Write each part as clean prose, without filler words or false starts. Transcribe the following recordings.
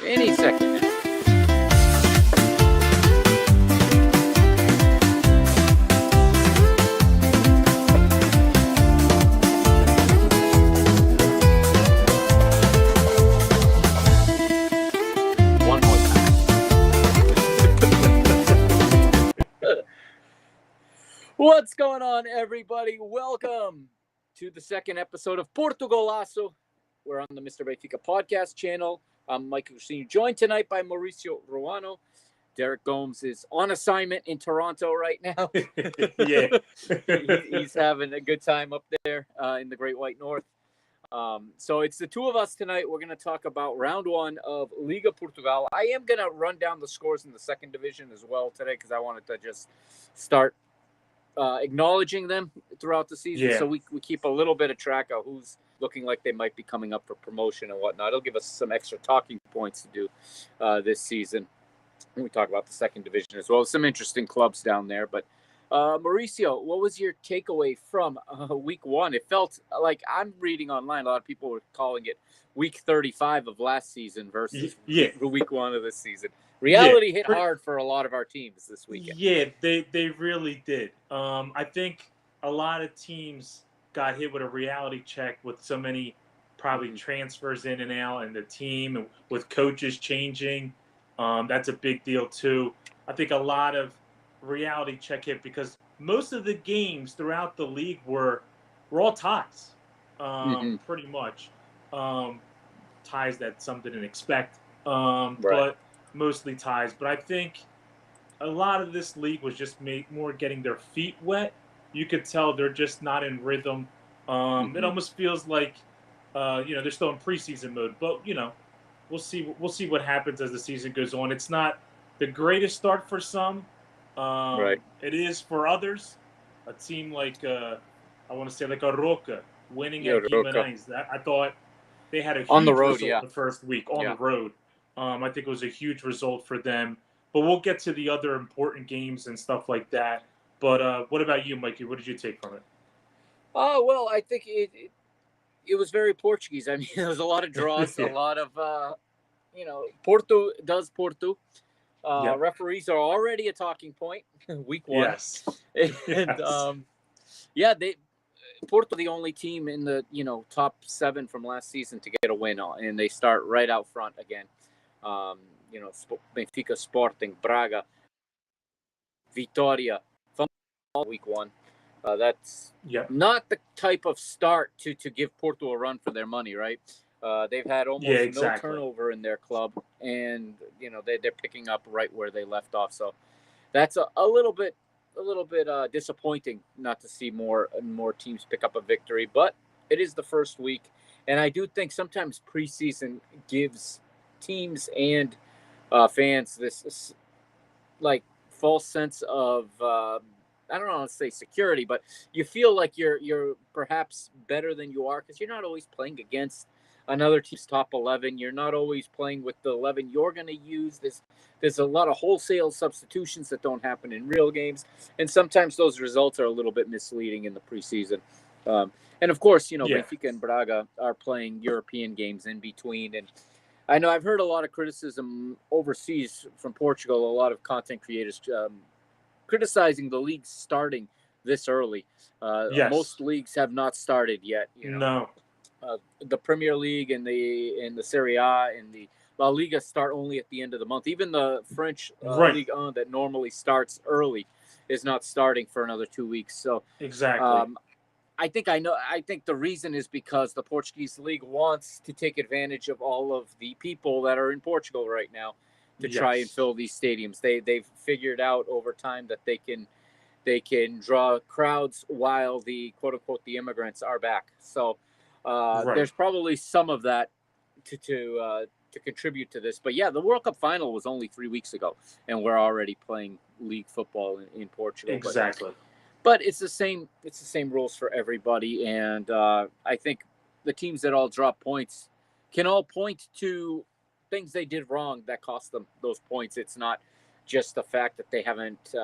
Any second. One more time. What's going on, everybody? Welcome to the second episode of PortuGolaço. We're on the Mr. Benfica podcast channel. I'm Michael Senior, joined tonight by Mauricio Ruano. Derek Gomes is on assignment in Toronto right now. Yeah. He's having a good time up there in the Great White North. So it's the two of us tonight. We're going to talk about round one of Liga Portugal. I am going to run down the scores in the second division as well today because I wanted to just start acknowledging them throughout the season. Yeah. So we keep a little bit of track of who's looking like they might be coming up for promotion and whatnot. It'll give us some extra talking points to do this season. And we talk about the second division as well. Some interesting clubs down there. But Mauricio, what was your takeaway from week one? It felt like, I'm reading online, a lot of people were calling it week 35 of last season versus week one of this season. Reality hit hard for a lot of our teams this weekend. Yeah, they really did. I think a lot of teams got hit with a reality check with so many probably transfers in and out, and the team and with coaches changing. That's a big deal too. I think a lot of reality check hit because most of the games throughout the league were all ties, pretty much. Ties that some didn't expect, but mostly ties. But I think a lot of this league was just more getting their feet wet. You could tell they're just not in rhythm. It almost feels like, they're still in preseason mode. But we'll see what happens as the season goes on. It's not the greatest start for some. It is for others. A team like I want to say like a Roca winning at Guimarães. I thought they had a huge on the road, result the first week on the road. I think it was a huge result for them. But we'll get to the other important games and stuff like that. But what about you, Mikey? What did you take from it? Oh, well, I think it was very Portuguese. I mean, there was a lot of draws, a lot of, Porto does Porto. Referees are already a talking point. Week one. Yes. And, Porto the only team in the, top 7 from last season to get a win, and they start right out front again. Benfica, Sporting, Braga, Vitória, week one. That's not the type of start to give Porto a run for their money, right? They've had almost no turnover in their club, and they're picking up right where they left off. So that's a little bit disappointing not to see more and more teams pick up a victory. But it is the first week, and I do think sometimes preseason gives teams and fans this like false sense of I don't want to say security, but you feel like you're perhaps better than you are because you're not always playing against another team's top 11. You're not always playing with the 11 you're going to use. There's a lot of wholesale substitutions that don't happen in real games, and sometimes those results are a little bit misleading in the preseason. And of course, Benfica and Braga are playing European games in between. And I know I've heard a lot of criticism overseas from Portugal, a lot of content creators criticizing the league starting this early. Most leagues have not started yet. No. The Premier League and the Serie A and the La Liga start only at the end of the month. Even the French Ligue 1 that normally starts early is not starting for another 2 weeks. So exactly. I think the reason is because the Portuguese league wants to take advantage of all of the people that are in Portugal right now to try and fill these stadiums. They've figured out over time that they can draw crowds while the quote unquote the immigrants are back. So there's probably some of that to contribute to this. But the World Cup final was only 3 weeks ago, and we're already playing league football in Portugal. Exactly. But it's the same rules for everybody, and I think the teams that all drop points can all point to things they did wrong that cost them those points. It's not just the fact that they haven't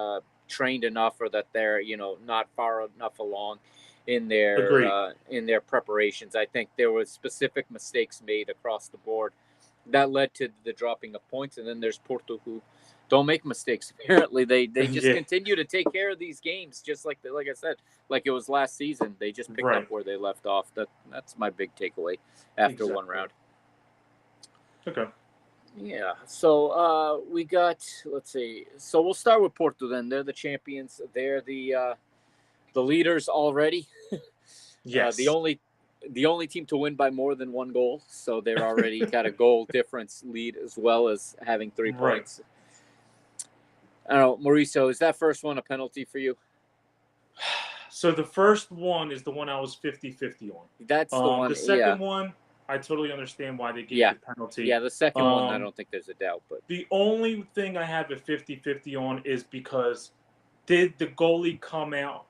trained enough or that they're not far enough along in their preparations. I think there was specific mistakes made across the board that led to the dropping of points. And then there's Porto, who don't make mistakes. Apparently, they just continue to take care of these games, just like I said, like it was last season. They just picked up where they left off. That's my big takeaway after one round. Okay. Yeah. So we got. Let's see. So we'll start with Porto. Then they're the champions. They're the leaders already. Yes. The only team to win by more than one goal. So they're already got a goal difference lead as well as having 3 points. I don't know, Mauricio, is that first one a penalty for you? So the first one is the one I was 50-50 on. That's the one. The second one, I totally understand why they gave the penalty. Yeah, the second one, I don't think there's a doubt. But the only thing I have a 50-50 on is because did the goalie come out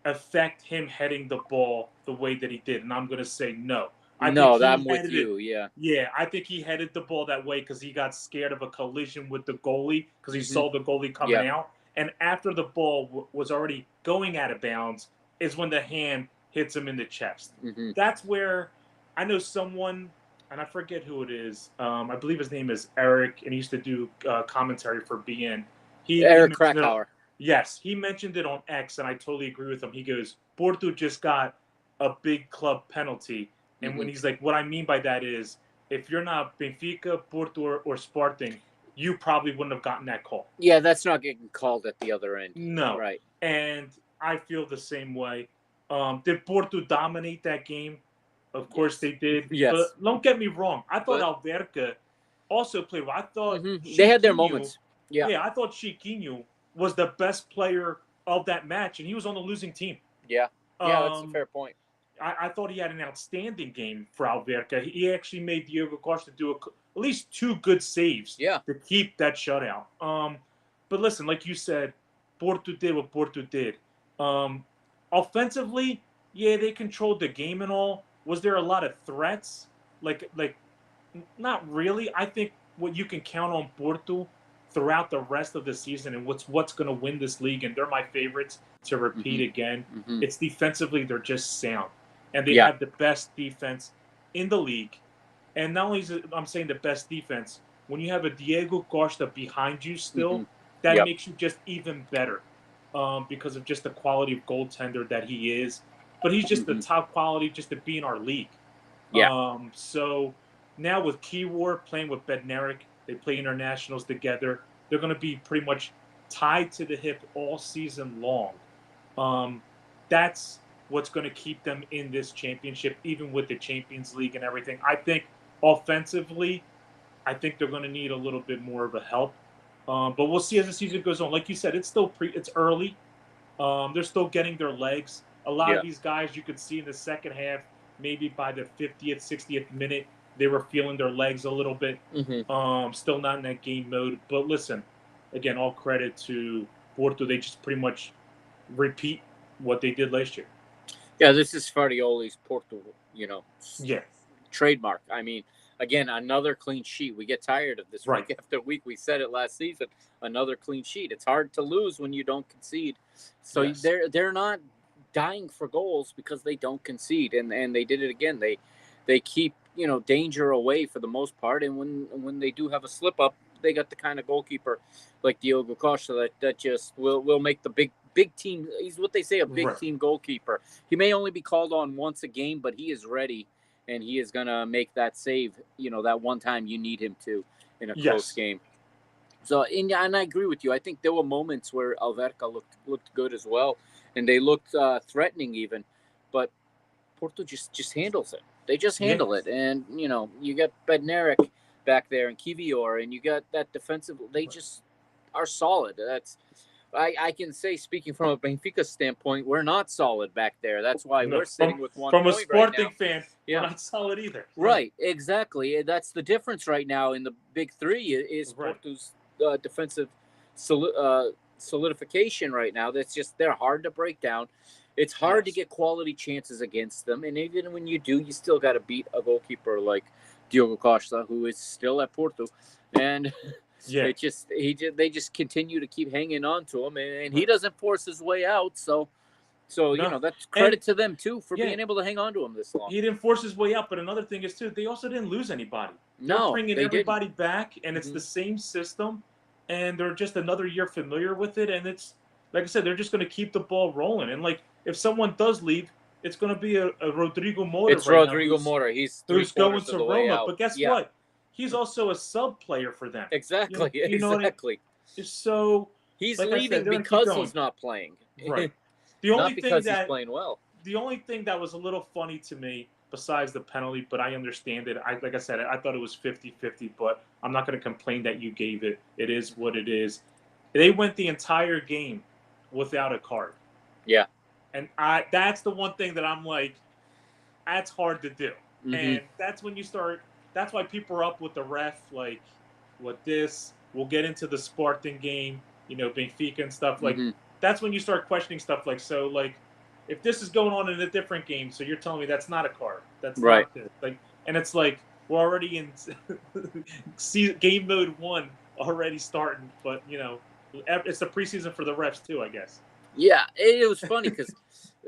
affect him heading the ball the way that he did? And I'm going to say no. I'm with you, yeah. Yeah, I think he headed the ball that way because he got scared of a collision with the goalie because he saw the goalie coming out. And after the ball was already going out of bounds is when the hand hits him in the chest. That's where I know someone, and I forget who it is. I believe his name is Eric, and he used to do commentary for BN. Eric Krakauer. Yes, he mentioned it on X, and I totally agree with him. He goes, Porto just got a big club penalty. And when he's like, what I mean by that is, if you're not Benfica, Porto, or Sporting, you probably wouldn't have gotten that call. Yeah, that's not getting called at the other end. No. Right. And I feel the same way. Did Porto dominate that game? Of course they did. Yes. But don't get me wrong. I thought Alverca also played well. I thought they had their moments. Yeah, I thought Chiquinho was the best player of that match, and he was on the losing team. Yeah. Yeah, that's a fair point. I thought he had an outstanding game for Alverca. He actually made Diogo Costa do at least 2 good saves to keep that shutout. But listen, like you said, Porto did what Porto did. Offensively, they controlled the game and all. Was there a lot of threats? Like not really. I think what you can count on Porto throughout the rest of the season and what's going to win this league, and they're my favorites to repeat again. It's defensively, they're just sound. And they have the best defense in the league. And not only is it, I'm saying the best defense, when you have a Diego Costa behind you still, that makes you just even better because of just the quality of goaltender that he is. But he's just the top quality just to be in our league. Yeah. So now with Kiwar playing with Bednarik, they play internationals together. They're going to be pretty much tied to the hip all season long. That's what's going to keep them in this championship, even with the Champions League and everything. I think offensively, I think they're going to need a little bit more of a help. But we'll see as the season goes on. Like you said, it's still it's early. They're still getting their legs. A lot of these guys you could see in the second half, maybe by the 50th, 60th minute, they were feeling their legs a little bit. Still not in that game mode. But listen, again, all credit to Porto. They just pretty much repeat what they did last year. Yeah, this is Fardioli's Porto, trademark. I mean, again, another clean sheet. We get tired of this week after week. We said it last season. Another clean sheet. It's hard to lose when you don't concede. So they're not dying for goals because they don't concede, and they did it again. They keep danger away for the most part, and when they do have a slip up, they got the kind of goalkeeper like Diogo Costa that just will make the big team. He's what they say, a big team goalkeeper. He may only be called on once a game, but he is ready, and he is gonna make that save. That one time you need him to in a close game. So, and I agree with you. I think there were moments where Alverca looked good as well, and they looked threatening even, but Porto just handles it. They just handle it, and you got Bednarik back there and Kiwior, and you got that defensive. They just are solid. I can say, speaking from a Benfica standpoint, we're not solid back there. That's why we're sitting with 1 point from a Sporting right fan. We're not solid either. Right, exactly. That's the difference right now in the big three is Porto's defensive solidification right now. That's just they're hard to break down. It's hard to get quality chances against them, and even when you do, you still got to beat a goalkeeper like Diogo Costa, who is still at Porto, and they just continue to keep hanging on to him, and he doesn't force his way out. So, So, that's credit to them, too, for being able to hang on to him this long. He didn't force his way out, but another thing is, too, they also didn't lose anybody. They're bringing everybody back, and it's the same system, and they're just another year familiar with it, and it's, like I said, they're just going to keep the ball rolling. And, if someone does leave, it's going to be a Rodrigo Mora. It's Rodrigo Mora. Who's going to Roma. Out. But guess what? He's also a sub player for them. Exactly. Exactly. So he's leaving because he's not playing. Right. Not because he's playing well. The only thing that was a little funny to me, besides the penalty, but I understand it. Like I said, I thought it was 50-50, but I'm not going to complain that you gave it. It is what it is. They went the entire game without a card. Yeah. And that's the one thing that I'm like, that's hard to do. Mm-hmm. And that's when you start, that's why people are up with the ref, like, what this, we'll get into the Spartan game, Benfica and stuff. Like, that's when you start questioning stuff like, so, like, if this is going on in a different game, so you're telling me that's not a card. That's right. Not this. Like, and it's like, we're already in game mode 1 already starting, but, it's the preseason for the refs too, I guess. Yeah, it was funny because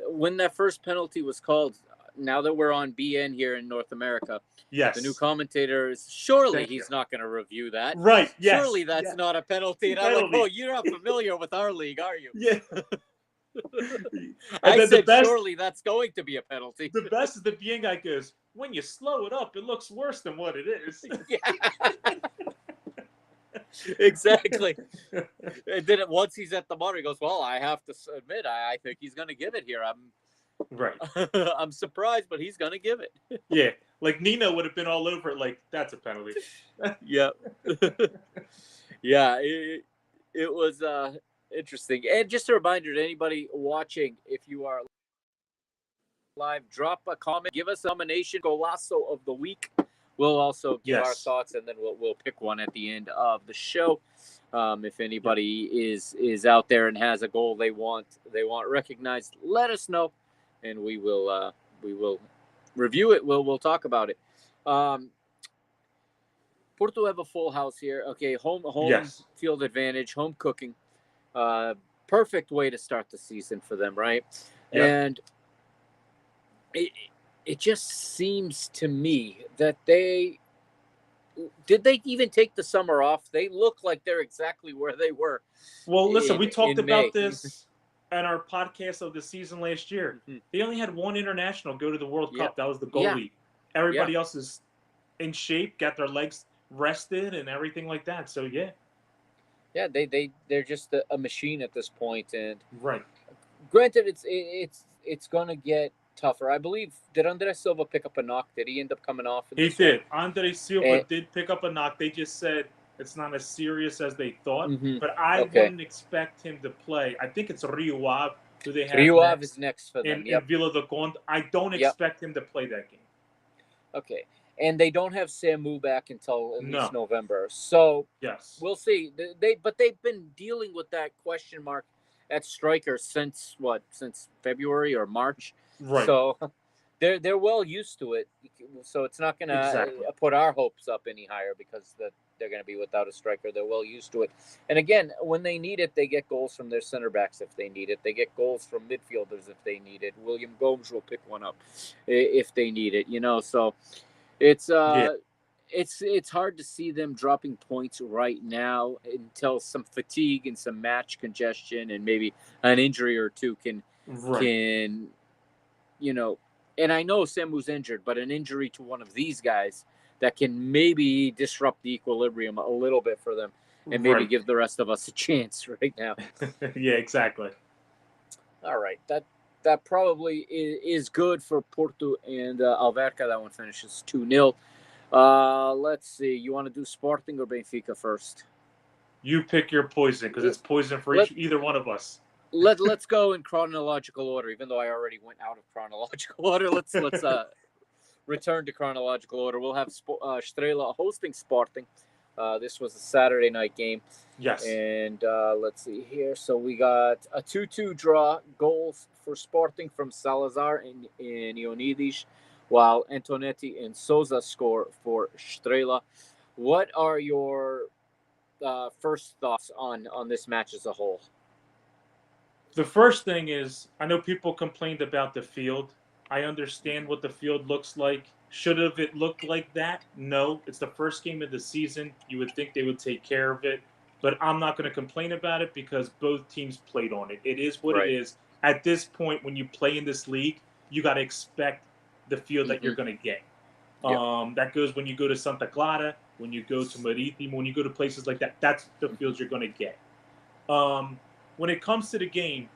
when that first penalty was called, now that we're on BN here in North America, yes, the new commentator is, surely he's not going to review that. Right, yes. Surely that's not a penalty. And I'm like, oh, you're not familiar with our league, are you? Yeah. I said, surely that's going to be a penalty. The best is the BN guy goes, when you slow it up, it looks worse than what it is. Yeah. Exactly. And then once he's at the monitor, he goes, well, I have to admit, I think he's going to give it here. I'm surprised, but he's going to give it. Yeah. Like Nino would have been all over it. Like, that's a penalty. Yeah. Yeah. It was interesting. And just a reminder to anybody watching, if you are live, drop a comment, give us a nomination, Golaço of the week. We'll also give our thoughts, and then we'll pick one at the end of the show. If anybody is out there and has a goal they want recognized, let us know, and we will review it. We'll talk about it. Porto have a full house here. Okay, home field advantage, home cooking. Perfect way to start the season for them, right? Yep. And it just seems to me that they even take the summer off? They look like they're exactly where they were. Well, listen, we talked about this at our podcast of the season last year. Mm-hmm. They only had one international go to the World Cup. That was the goalie. Yeah. Everybody else is in shape, got their legs rested and everything like that. So, yeah. Yeah, they're just a machine at this point. And right. Granted, it's going to get tougher. I believe, did Andres Silva pick up a knock? Did he end up coming off? He did. Andres Silva did pick up a knock. They just said it's not as serious as they thought. Mm-hmm. But I wouldn't expect him to play. I think it's Rio Ave who they have. Rio Ave is next for them. In Vila do Conde. I don't expect him to play that game. Okay. And they don't have Samu back until at least November. So we'll see. But they've been dealing with that question mark at striker since February or March. Right. So they're well used to it. So it's not going to put our hopes up any higher because they're going to be without a striker. They're well used to it. And again, when they need it, they get goals from their center backs if they need it. They get goals from midfielders if they need it. William Gomes will pick one up if they need it. So it's hard to see them dropping points right now until some fatigue and some match congestion and maybe an injury or two can and I know Samu's injured, but an injury to one of these guys that can maybe disrupt the equilibrium a little bit for them and maybe give the rest of us a chance right now. Yeah, exactly. All right. That probably is good for Porto and Alverca. That one finishes 2-0. Let's see. You want to do Sporting or Benfica first? You pick your poison because it's poison for either one of us. Let's go in chronological order, even though I already went out of chronological order. Let's return to chronological order. We'll have Estrela hosting Sporting. This was a Saturday night game. Yes. And let's see here. So we got a 2-2 draw. Goals for Sporting from Salazar and Ioannidis, while Antonetti and Souza score for Estrela. What are your first thoughts on this match as a whole? The first thing is, I know people complained about the field. I understand what the field looks like. Should have it looked like that? No. It's the first game of the season. You would think they would take care of it. But I'm not going to complain about it because both teams played on it. It is what it is. At this point, when you play in this league, you got to expect the field that you're going to get. That goes when you go to Santa Clara, when you go to Marítimo, when you go to places like that. That's the fields you're going to get. When it comes to the game,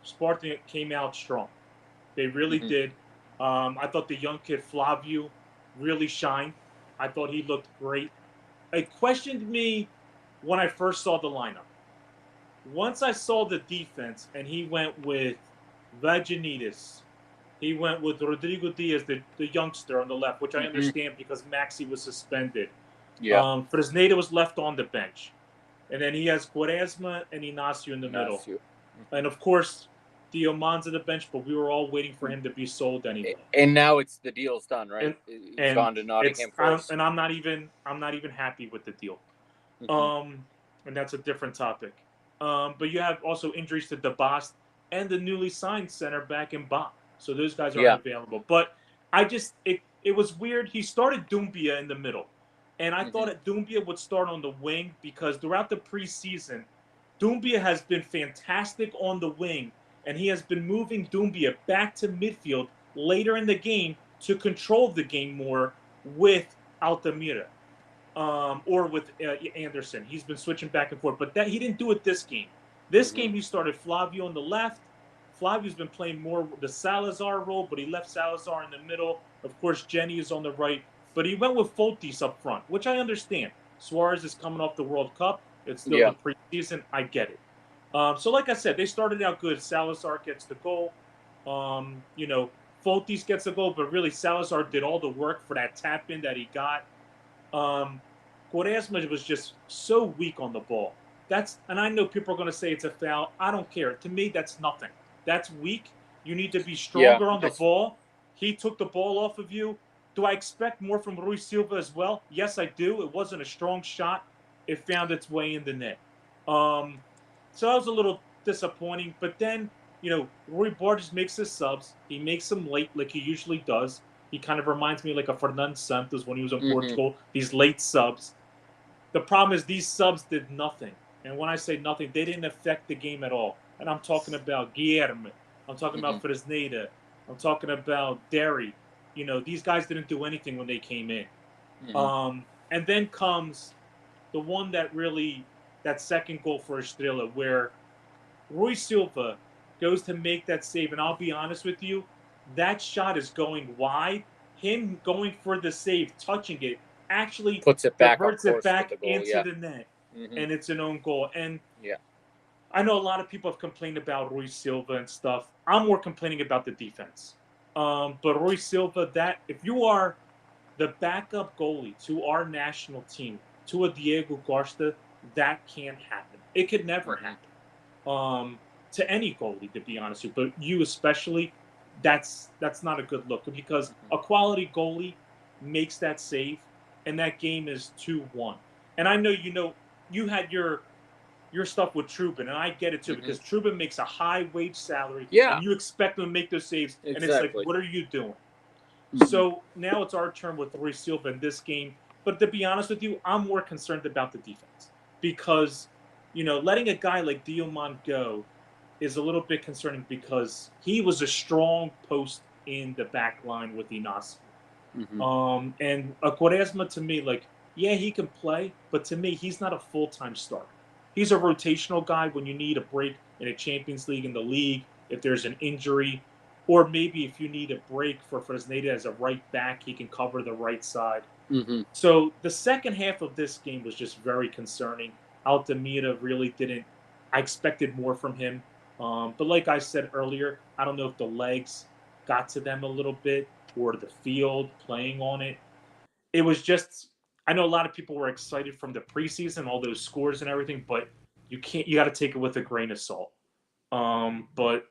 Spartan came out strong. They really did. I thought the young kid Flavio really shined. I thought he looked great. It questioned me when I first saw the lineup. Once I saw the defense, and he went with Vaginitis, he went with Rodrigo Diaz, the youngster on the left, which I understand because Maxi was suspended. Fresneda was left on the bench. And then he has Quaresma and Ignacio in the middle. And, of course, Dioman's on the bench, but we were all waiting for him to be sold anyway. And now the deal's done, right? And gone to Nottingham Forest. And I'm not even happy with the deal. And that's a different topic. But you have also injuries to DeBost and the newly signed center back in Bach. So those guys aren't available. But it was weird. He started Doumbia in the middle. And I thought that Doumbia would start on the wing because throughout the preseason, Doumbia has been fantastic on the wing. And he has been moving Doumbia back to midfield later in the game to control the game more with Altamira or with Anderson. He's been switching back and forth. But he didn't do it this game. This game, he started Flavio on the left. Flavio's been playing more the Salazar role, but he left Salazar in the middle. Of course, Jenny is on the right. But he went with Foltis up front, which I understand. Suarez is coming off the World Cup. It's still the preseason. I get it. So like I said, they started out good. Salazar gets the goal. Foltis gets the goal, but really Salazar did all the work for that tap-in that he got. Quaresma was just so weak on the ball. And I know people are going to say it's a foul. I don't care. To me, that's nothing. That's weak. You need to be stronger on the ball. He took the ball off of you. Do I expect more from Rui Silva as well? Yes, I do. It wasn't a strong shot. It found its way in the net. So that was a little disappointing. But then, Rui Borges makes his subs. He makes them late like he usually does. He kind of reminds me like of Fernando Santos when he was in Portugal, these late subs. The problem is these subs did nothing. And when I say nothing, they didn't affect the game at all. And I'm talking about Guilherme. I'm talking about Fresneda. I'm talking about Derry. These guys didn't do anything when they came in. And then comes the one that second goal for Estrela, where Rui Silva goes to make that save. And I'll be honest with you, that shot is going wide. Him going for the save, touching it, actually diverts it back into the net. And it's an own goal. And I know a lot of people have complained about Rui Silva and stuff. I'm more complaining about the defense. But Rui Silva, if you are the backup goalie to our national team, to a Diego Costa, that can't happen. It could never happen to any goalie, to be honest with you. But you especially, that's not a good look because a quality goalie makes that save, and that game is 2-1. And I know you had your stuff with Trubin, and I get it too because Trubin makes a high wage salary. And you expect him to make those saves, and it's like, what are you doing? So now it's our turn with Rui Silva in this game. But to be honest with you, I'm more concerned about the defense because, letting a guy like Diomand go is a little bit concerning because he was a strong post in the back line with Ignacio. And Quaresma, to me, he can play, but to me, he's not a full-time starter. He's a rotational guy when you need a break in a Champions League, in the league, if there's an injury, or maybe if you need a break for Fresneda as a right back, he can cover the right side. So the second half of this game was just very concerning. Altamira really didn't – I expected more from him. But like I said earlier, I don't know if the legs got to them a little bit or the field playing on it. It was just – I know a lot of people were excited from the preseason, all those scores and everything, but you got to take it with a grain of salt. But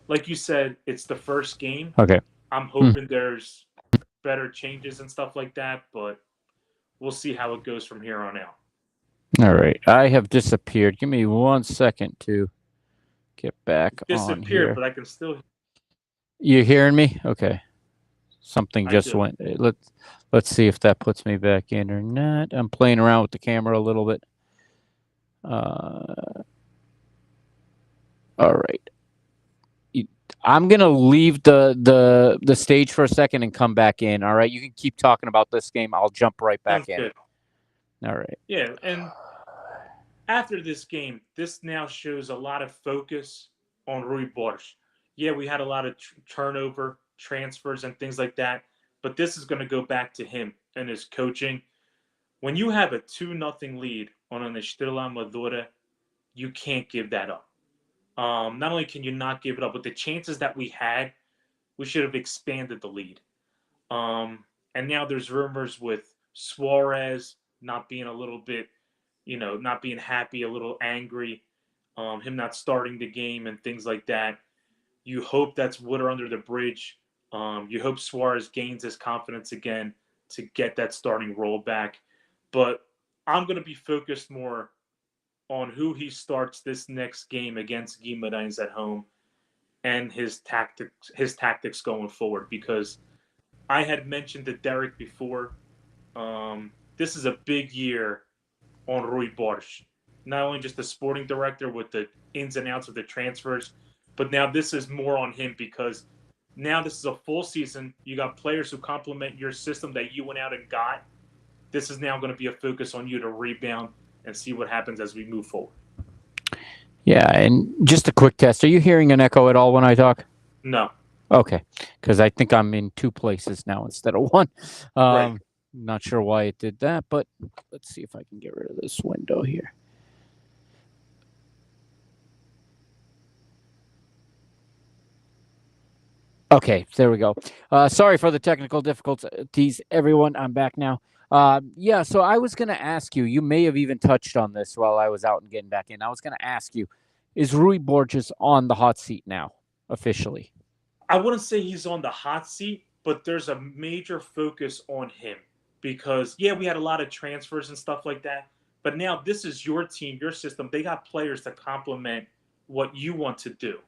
like you said, it's the first game. Okay. I'm hoping there's better changes and stuff like that, but we'll see how it goes from here on out. All right. I have disappeared. Give me 1 second to get back on here. But I can still. You hearing me? Okay. Something just went. Let's see if that puts me back in or not. I'm playing around with the camera a little bit. All right. I'm gonna leave the stage for a second and come back in. All right. You can keep talking about this game. I'll jump right back in. Good. All right. Yeah, and after this game, this now shows a lot of focus on Rui Borges. Yeah, we had a lot of turnover, transfers, and things like that, but this is going to go back to him and his coaching. When you have a 2-0 lead on an Estrela Amadora, you can't give that up. Not only can you not give it up, but the chances that we had, we should have expanded the lead. And now there's rumors with Suarez not being a little bit, not being happy, a little angry, him not starting the game and things like that. You hope that's water under the bridge. You hope Suarez gains his confidence again to get that starting role back. But I'm going to be focused more on who he starts this next game against Guimarães at home and his tactics going forward, because I had mentioned to Derek before, this is a big year on Rui Borges. Not only just the sporting director with the ins and outs of the transfers, but now this is more on him, because now this is a full season. You got players who complement your system that you went out and got. This is now going to be a focus on you to rebound and see what happens as we move forward. Yeah, and just a quick test. Are you hearing an echo at all when I talk? No. Okay, because I think I'm in two places now instead of one. Right. Not sure why it did that, but let's see if I can get rid of this window here. Okay, there we go. Sorry for the technical difficulties, everyone. I'm back now. Yeah, so I was going to ask you, you may have even touched on this while I was out and getting back in. I was going to ask you, is Rui Borges on the hot seat now, officially? I wouldn't say he's on the hot seat, but there's a major focus on him because, yeah, we had a lot of transfers and stuff like that, but now this is your team, your system. They got players to complement what you want to do.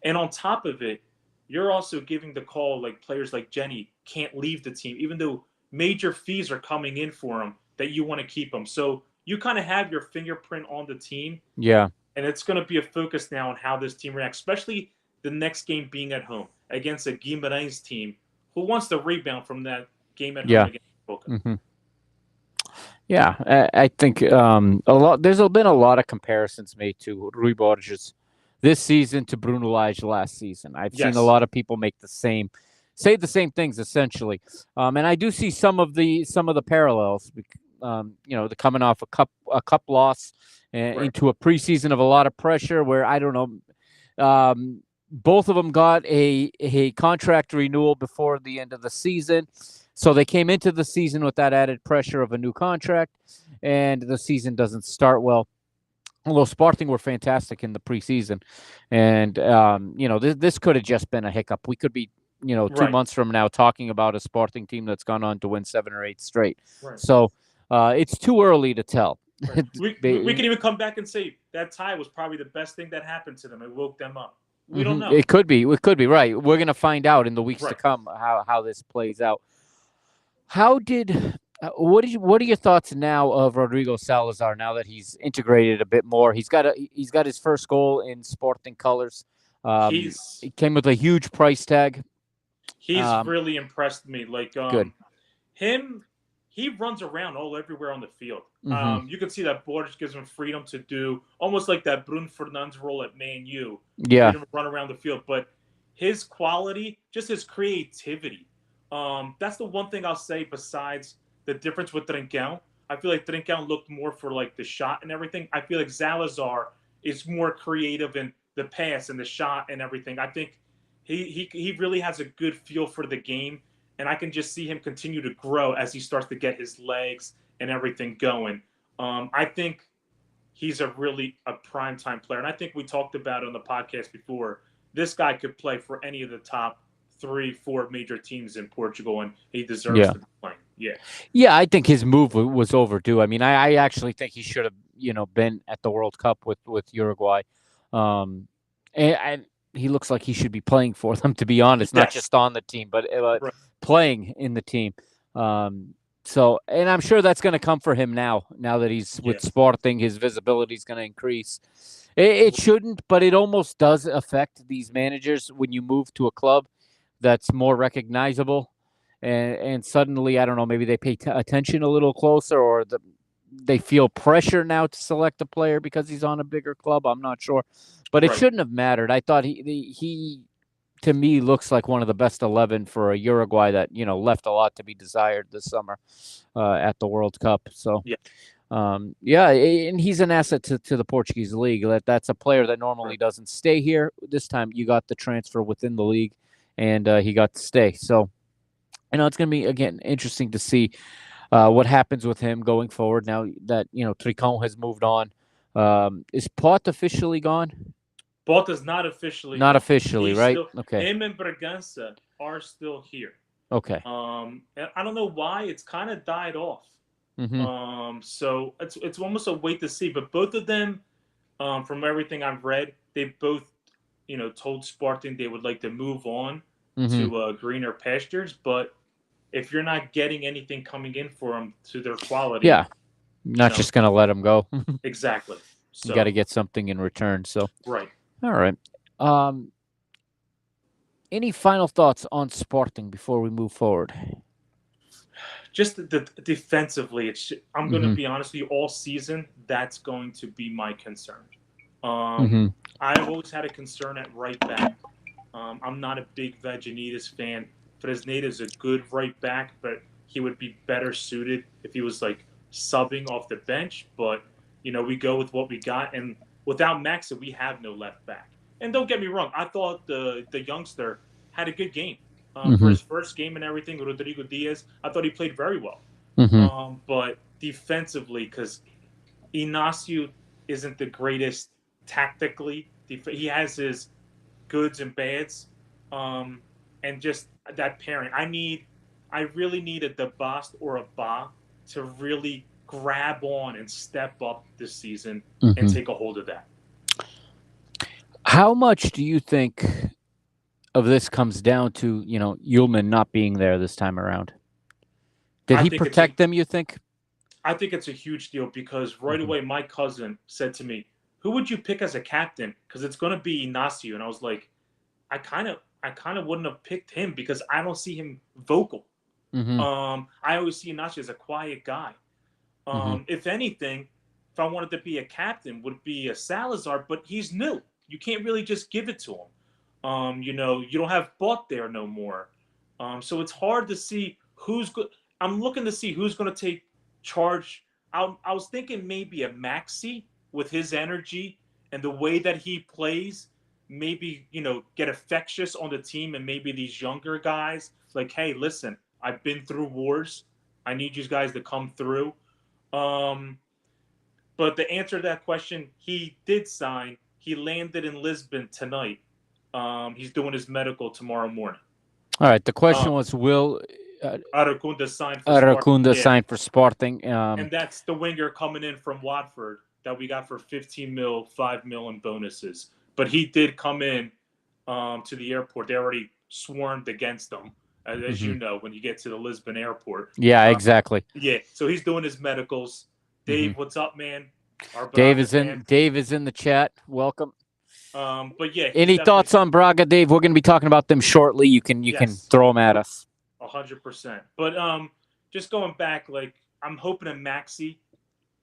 And on top of it, you're also giving the call, like players like Jenny can't leave the team, even though major fees are coming in for them, that you want to keep them. So you kind of have your fingerprint on the team. Yeah. And it's going to be a focus now on how this team reacts, especially the next game being at home against a Guimarães team who wants to rebound from that game at home against Boca. Mm-hmm. Yeah, I think there's been a lot of comparisons made to Rui Borges this season to Bruno Lage last season. I've seen a lot of people say the same things essentially, and I do see some of the parallels. The coming off a cup loss into a preseason of a lot of pressure, where I don't know, both of them got a contract renewal before the end of the season, so they came into the season with that added pressure of a new contract, and the season doesn't start well. Although Sporting were fantastic in the preseason, and this could have just been a hiccup. We could be 2 months from now talking about a Sporting team that's gone on to win 7 or 8 straight. Right. So it's too early to tell. Right. We can even come back and say that tie was probably the best thing that happened to them. It woke them up. We don't know. It could be right. We're gonna find out in the weeks to come how this plays out. What are your thoughts now of Rodrigo Salazar now that he's integrated a bit more? He's got his first goal in Sporting colors. He came with a huge price tag. He's really impressed me. Like good. He runs around everywhere on the field. Mm-hmm. You can see that Borges gives him freedom to do almost like that Bruno Fernandes role at Man U. Yeah, run around the field, but his quality, just his creativity. That's the one thing I'll say besides the difference with Trincão. I feel like Trincão looked more for like the shot and everything. I feel like Salazar is more creative in the pass and the shot and everything. I think he really has a good feel for the game, and I can just see him continue to grow as he starts to get his legs and everything going. I think he's a primetime player, and I think we talked about it on the podcast before. This guy could play for any of the top 3-4 major teams in Portugal, and he deserves to be playing. Yeah, I think his move was overdue. I mean, I actually think he should have, been at the World Cup with Uruguay. And he looks like he should be playing for them, to be honest, not just on the team, but right. Playing in the team. So, and I'm sure that's going to come for him now that he's with Sporting, his visibility is going to increase. It shouldn't, but it almost does affect these managers when you move to a club that's more recognizable. And suddenly, I don't know, maybe they pay attention a little closer, or they feel pressure now to select a player because he's on a bigger club. I'm not sure, but it shouldn't have mattered. I thought he to me looks like one of the best 11 for a Uruguay that, left a lot to be desired this summer at the World Cup. So, and he's an asset to the Portuguese league. That's a player that normally doesn't stay here. This time you got the transfer within the league, and he got to stay. So, it's going to be, again, interesting to see what happens with him going forward now that, Tricon has moved on. Is Pot officially gone? Pot is not officially. Not officially, right? Still, okay. Him and Bragança are still here. Okay. And I don't know why it's kind of died off. Mm-hmm. So it's almost a wait to see. But both of them, from everything I've read, they both, told Sporting they would like to move on to greener pastures. But if you're not getting anything coming in for them to their quality, not just going to let them go. Exactly. So, you got to get something in return. So right. All right. Any final thoughts on Sporting before we move forward? Just defensively, I'm going to be honest with you. All season, that's going to be my concern. I've always had a concern at right back. I'm not a big Vaginitas fan. Fresneda is a good right back, but he would be better suited if he was like subbing off the bench. But we go with what we got, and without Maxa, we have no left back. And don't get me wrong, I thought the youngster had a good game for his first game and everything. Rodrigo Diaz, I thought he played very well. But defensively, because Inácio isn't the greatest tactically, he has his goods and bads, and just that pairing. I really need a DeBast or a Ba to really grab on and step up this season and take a hold of that. How much do you think of this comes down to, Ullman not being there this time around? Did he protect them, you think? I think it's a huge deal because right away my cousin said to me, who would you pick as a captain? Because it's going to be Inácio. And I was like, I kind of wouldn't have picked him because I don't see him vocal. I always see Inácio as a quiet guy. If anything, if I wanted to be a captain, would be a Salazar, but he's new. You can't really just give it to him. You don't have Bot there no more. So it's hard to see who's good. I'm looking to see who's going to take charge. I was thinking maybe a Maxi with his energy and the way that he plays, maybe, get infectious on the team, and maybe these younger guys like, hey, listen, I've been through wars. I need you guys to come through. But the answer to that question, he did sign. He landed in Lisbon tonight. He's doing his medical tomorrow morning. All right. The question was, will Aracunda sign for Sporting? And that's the winger coming in from Watford that we got for 15 mil, 5 mil in bonuses. But he did come in to the airport. They already swarmed against him, as you know, when you get to the Lisbon airport. Yeah, exactly. Yeah. So he's doing his medicals. Dave, what's up, man? Dave is in the chat. Welcome. But yeah. Any thoughts on Braga, Dave? We're going to be talking about them shortly. You can throw them at us. 100%. But just going back, like I'm hoping that Maxi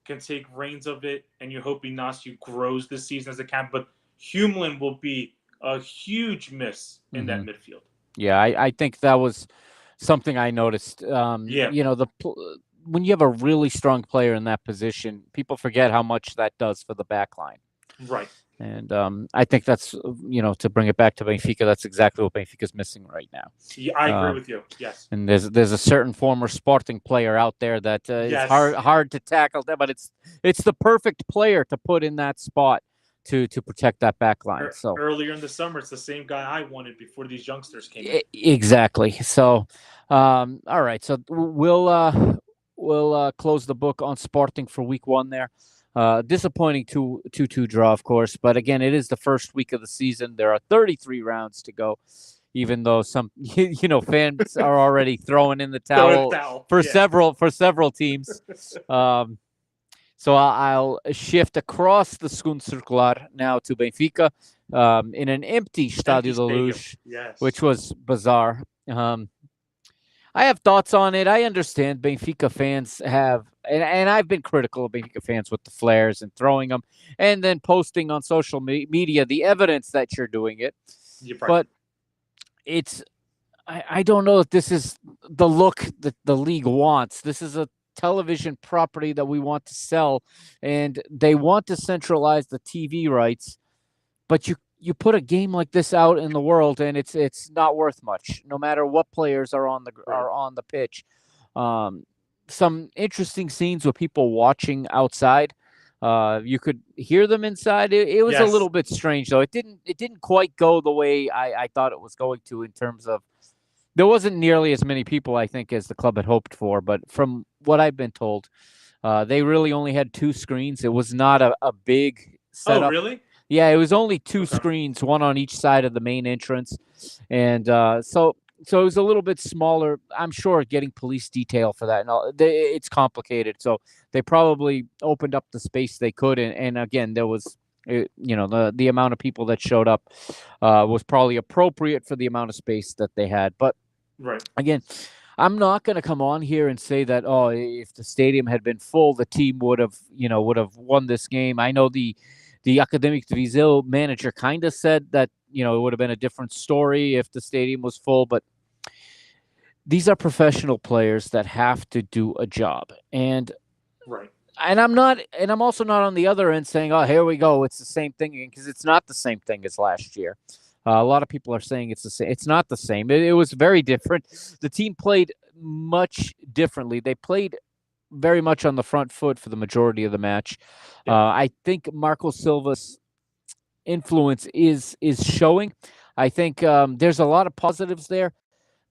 can take reins of it, and you're hoping Inácio grows this season as a captain. But Humlin will be a huge miss in that midfield. Yeah, I think that was something I noticed. When you have a really strong player in that position, people forget how much that does for the back line. Right. And I think that's, to bring it back to Benfica, that's exactly what Benfica's missing right now. Yeah, I agree with you. Yes. And there's a certain former Sporting player out there that is hard to tackle, but it's the perfect player to put in that spot to protect that back line. So earlier in the summer, it's the same guy I wanted before these youngsters came in. Exactly. So, all right. So we'll close the book on Sporting for week 1 there. Disappointing 2-2 draw, of course. But again, it is the first week of the season. There are 33 rounds to go, even though some fans are already throwing in the towel for several teams. So I'll shift across the Segundo Circular now to Benfica in an empty Estádio da Luz, which was bizarre. I have thoughts on it. I understand Benfica fans have, and I've been critical of Benfica fans with the flares and throwing them and then posting on social media the evidence that you're doing it. But I don't know if this is the look that the league wants. This is a television property that we want to sell, and they want to centralize the TV rights, but you put a game like this out in the world, and it's not worth much, no matter what players are on the pitch. Some interesting scenes with people watching outside. You could hear them inside. It was a little bit strange, though. It didn't quite go the way I thought it was going to, in terms of there wasn't nearly as many people, I think, as the club had hoped for. But from what I've been told, they really only had 2 screens. It was not a big setup. Oh, really? Yeah, it was only 2 screens, one on each side of the main entrance. And so it was a little bit smaller. I'm sure getting police detail for that, it's complicated. So they probably opened up the space they could. And again, there was, the amount of people that showed up was probably appropriate for the amount of space that they had. But again, I'm not going to come on here and say that, if the stadium had been full, the team would have won this game. I know the Académico de Viseu manager kind of said that, it would have been a different story if the stadium was full, but these are professional players that have to do a job. And and I'm also not on the other end saying, oh, here we go, it's the same thing again, because it's not the same thing as last year. A lot of people are saying it's the same. It's not the same. It was very different. The team played much differently. They played very much on the front foot for the majority of the match. I think Marco Silva's influence is showing. I think there's a lot of positives there.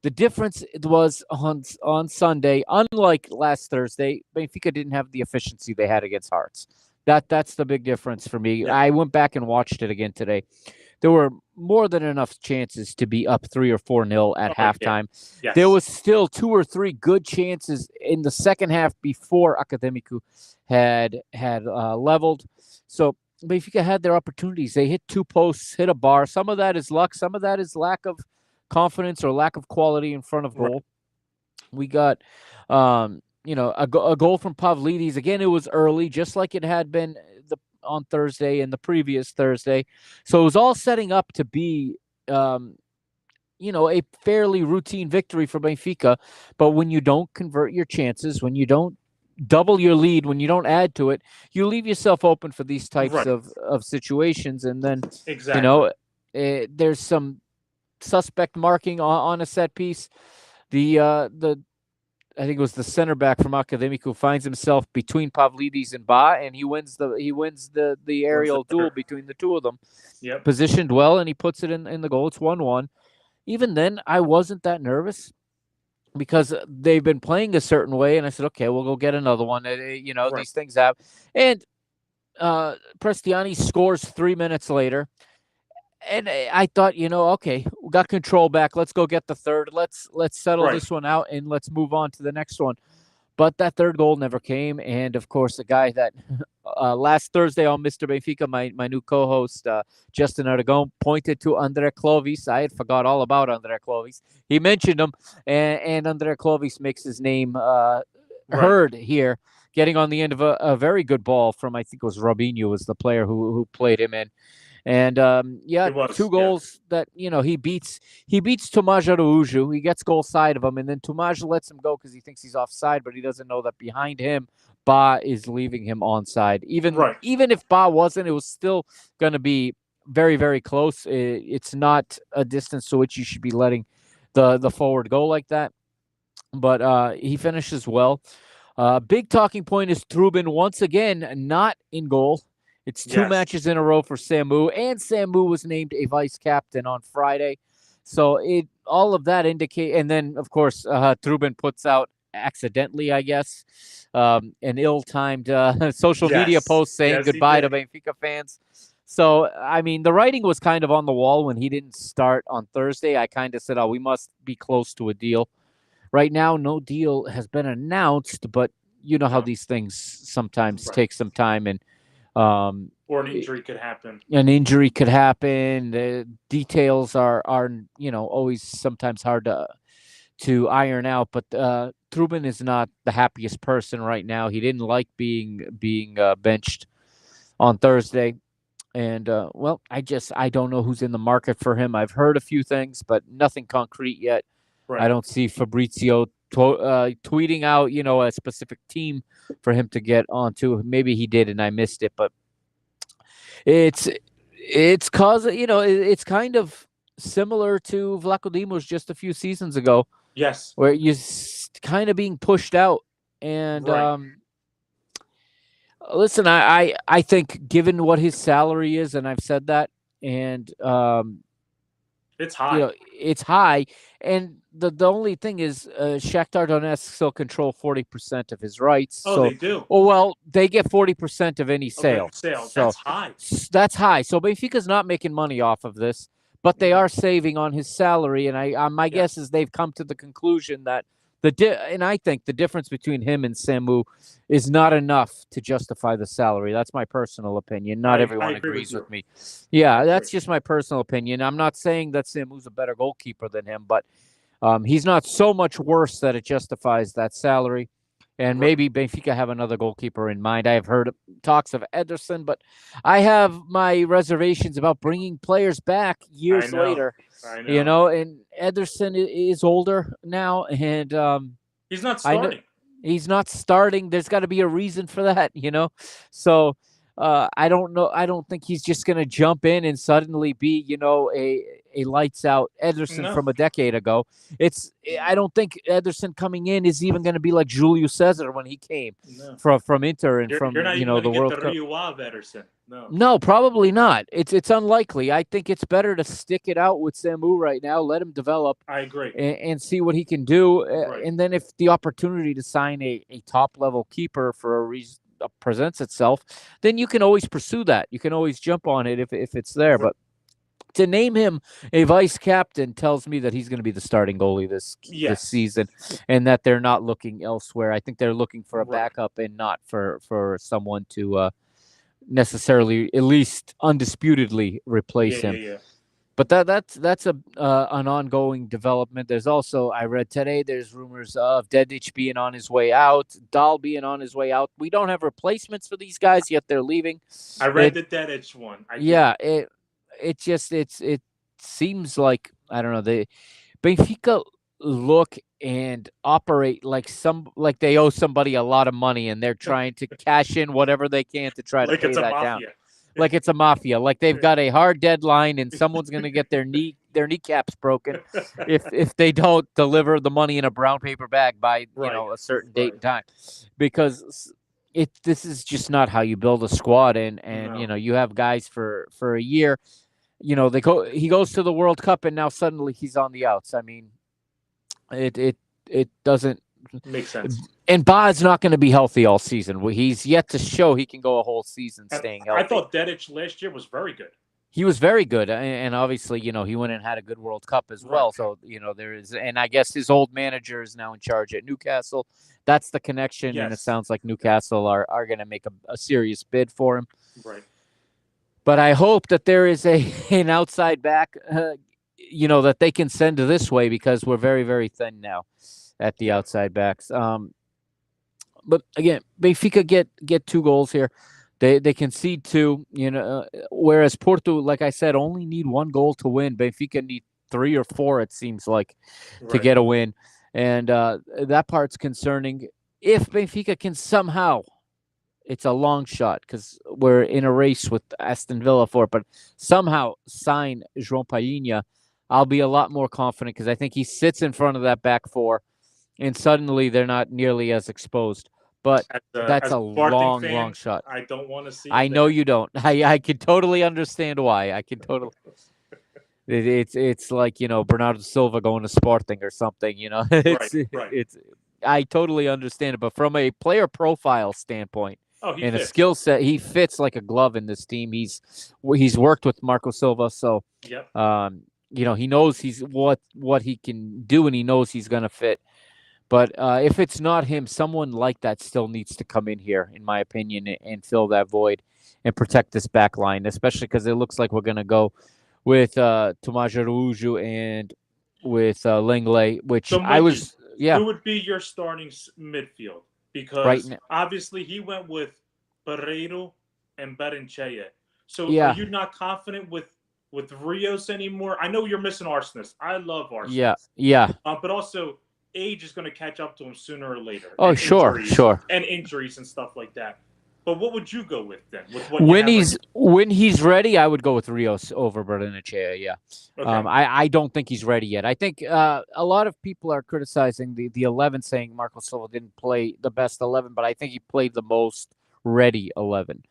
The difference was on Sunday, unlike last Thursday, Benfica didn't have the efficiency they had against Hearts. That's the big difference for me. I went back and watched it again today. There were more than enough chances to be up 3 or 4-0 at halftime. Yes. There was still 2 or 3 good chances in the second half before Académico had leveled. So Benfica had their opportunities. They hit 2 posts, hit a bar. Some of that is luck. Some of that is lack of confidence or lack of quality in front of goal. We got, a goal from Pavlidis. Again, it was early, just like it had been on Thursday and the previous Thursday. So it was all setting up to be, a fairly routine victory for Benfica. But when you don't convert your chances, when you don't double your lead, when you don't add to it, you leave yourself open for these types of situations. And then, there's some suspect marking on a set piece. I think it was the center back from Académico finds himself between Pavlidis and Ba, and he wins the aerial duel between the two of them. Yep. Positioned well, and he puts it in the goal. It's 1-1. Even then, I wasn't that nervous because they've been playing a certain way, and I said, okay, we'll go get another one. These things happen. And Prestiani scores 3 minutes later. And I thought, okay, we got control back. Let's go get the third. Let's settle this one out and let's move on to the next one. But that third goal never came. And, of course, the guy that last Thursday on Mr. Benfica, my new co-host, Justin Aragon, pointed to André Clovis. I had forgot all about André Clovis. He mentioned him, and André Clovis makes his name heard here, getting on the end of a very good ball from, I think it was Robinho was the player who played him in. And 2 goals that he beats Tomás Araújo. He gets goal side of him, and then Tomás lets him go because he thinks he's offside, but he doesn't know that behind him, Ba is leaving him onside. Even if Ba wasn't, it was still going to be very, very close. It's not a distance to which you should be letting the forward go like that. But he finishes well. Big talking point is Trubin once again not in goal. It's 2 matches in a row for Samu, and Samu was named a vice captain on Friday. So all of that indicate, and then of course Trubin puts out accidentally, I guess, an ill-timed social media post saying goodbye to Benfica fans. So, I mean, the writing was kind of on the wall when he didn't start on Thursday. I kind of said, we must be close to a deal. Right now, no deal has been announced, but you know how these things sometimes take some time, and or an injury could happen. An injury could happen. The details are always sometimes hard to iron out. But Trubin is not the happiest person right now. He didn't like being benched on Thursday. And, I don't know who's in the market for him. I've heard a few things, but nothing concrete yet. Right. I don't see Fabrizio tweeting out, a specific team for him to get onto. Maybe he did and I missed it, but it's it's kind of similar to Vlaco Dimos just a few seasons ago. Yes. Where you're kind of being pushed out. And, listen, I think given what his salary is, and I've said that, and it's high. It's high, and the only thing is Shakhtar Donetsk still control 40% of his rights. Oh, so, they do. Oh well, they get 40% of any sale. Okay, so that's high. That's high. So Benfica's not making money off of this, but they are saving on his salary, and my guess is they've come to the conclusion that and I think the difference between him and Samu is not enough to justify the salary. That's my personal opinion. Not everyone agrees with me. Yeah, that's just my personal opinion. I'm not saying that Samu's a better goalkeeper than him, but he's not so much worse that it justifies that salary. And maybe Benfica have another goalkeeper in mind. I have heard talks of Ederson, but I have my reservations about bringing players back years later. I know. And Ederson is older now, and he's not starting. He's not starting. There's got to be a reason for that, So I don't know. I don't think he's just going to jump in and suddenly be, a lights out Ederson from a decade ago. I don't think Ederson coming in is even going to be like Julio Cesar when he came from Inter and you're not even the World Cup. Of Ederson. No, probably not. It's unlikely. I think it's better to stick it out with Samu right now. Let him develop. I agree. And see what he can do. And then if the opportunity to sign a top level keeper for a reason presents itself, then you can always pursue that. You can always jump on it if it's there. But to name him a vice captain tells me that he's going to be the starting goalie this season, and that they're not looking elsewhere. I think they're looking for a backup and not for someone to necessarily, at least undisputedly, replace him. Yeah. But that's an ongoing development. There's also, I read today, there's rumors of Dedic being on his way out, Dahl being on his way out. We don't have replacements for these guys yet; they're leaving. I read the Dedic one. It seems like, I don't know, Benfica look and operate like they owe somebody a lot of money and they're trying to cash in whatever they can to try to pay that down. Like it's a mafia. Like they've got a hard deadline and someone's going to get their kneecaps broken if they don't deliver the money in a brown paper bag by a certain date and time, because this is just not how you build a squad. And you have guys for a year. He goes to the World Cup and now suddenly he's on the outs. I mean, it doesn't make sense. And Ba's not going to be healthy all season. He's yet to show he can go a whole season staying healthy. I thought Dedic last year was very good. He was very good, and obviously, he went and had a good World Cup as well. So, there is, and I guess his old manager is now in charge at Newcastle. That's the connection, and it sounds like Newcastle are going to make a serious bid for him. Right. But I hope that there is an outside back, that they can send this way, because we're very, very thin now at the outside backs. But again, Benfica get 2 goals here. They concede 2, whereas Porto, like I said, only need 1 goal to win. Benfica need 3 or 4, it seems like, to get a win. And that part's concerning. If Benfica can somehow, it's a long shot because we're in a race with Aston Villa for it, but somehow sign João Palhinha, I'll be a lot more confident, because I think he sits in front of that back 4, and suddenly they're not nearly as exposed. But that's a long shot. I don't want to see. I know you don't. I can totally understand why. I can totally. It's like Bernardo Silva going to Sporting or something. Right. I totally understand it. But from a player profile standpoint and fits. A skill set, he fits like a glove in this team. He's worked with Marco Silva, so yep. He knows he's what he can do, and he knows he's going to fit. But if it's not him, someone like that still needs to come in here, in my opinion, and fill that void and protect this back line, especially because it looks like we're going to go with Tomás Araújo and with Lenglet, which so Mikey, Who would be your starting midfield? Because obviously he went with Barreiro and Berenchea. So are you not confident with Rios anymore? I know you're missing Arsenis. I love Arsenis. Yeah. But also, age is going to catch up to him sooner or later. Oh, sure. And injuries and stuff like that. But what would you go with then? With what when he's ready, I would go with Rios over Berenchea. Yeah. Okay. I don't think he's ready yet. I think a lot of people are criticizing the 11, saying Marco Silva didn't play the best 11, but I think he played the most ready 11.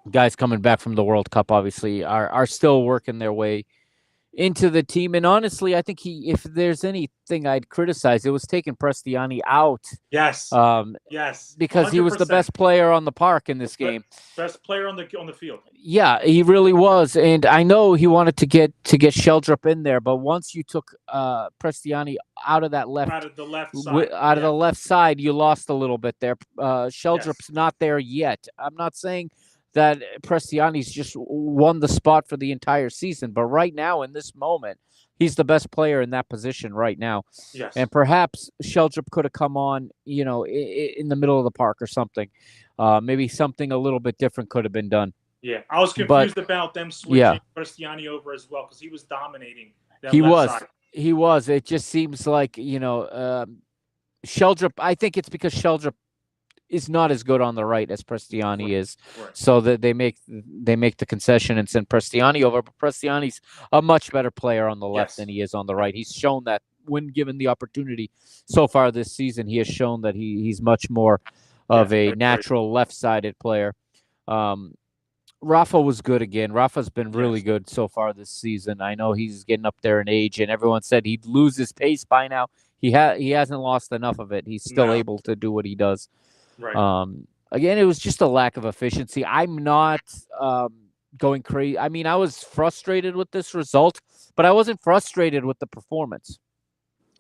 Guys coming back from the World Cup obviously are still working their way into the team, and honestly, I think if there's anything I'd criticize, it was taking Prestiani out. Yes. Yes. Because 100%. He was the best player on the park in this game. Best player on the field. Yeah, he really was, and I know he wanted to get Sheldrup in there, but once you took Prestiani out of that the left side, you lost a little bit there. Sheldrup's not there yet. I'm not saying that Prestiani's just won the spot for the entire season. But right now, in this moment, he's the best player in that position right now. Yes. And perhaps Sheldrup could have come on, in the middle of the park or something. Maybe something a little bit different could have been done. Yeah, I was confused about them switching Prestiani over as well, because he was dominating that left side. He was. It just seems like, Sheldrup, I think it's because Sheldrup is not as good on the right as Prestiani is. Right. So that they make the concession and send Prestiani over. But Prestiani's a much better player on the left than he is on the right. He's shown that when given the opportunity so far this season, he has shown that he's much more of a natural left-sided player. Rafa was good again. Rafa's been really good so far this season. I know he's getting up there in age, and everyone said he'd lose his pace by now. He hasn't lost enough of it. He's still able to do what he does. Right. Again, it was just a lack of efficiency. I'm not going crazy. I mean, I was frustrated with this result, but I wasn't frustrated with the performance,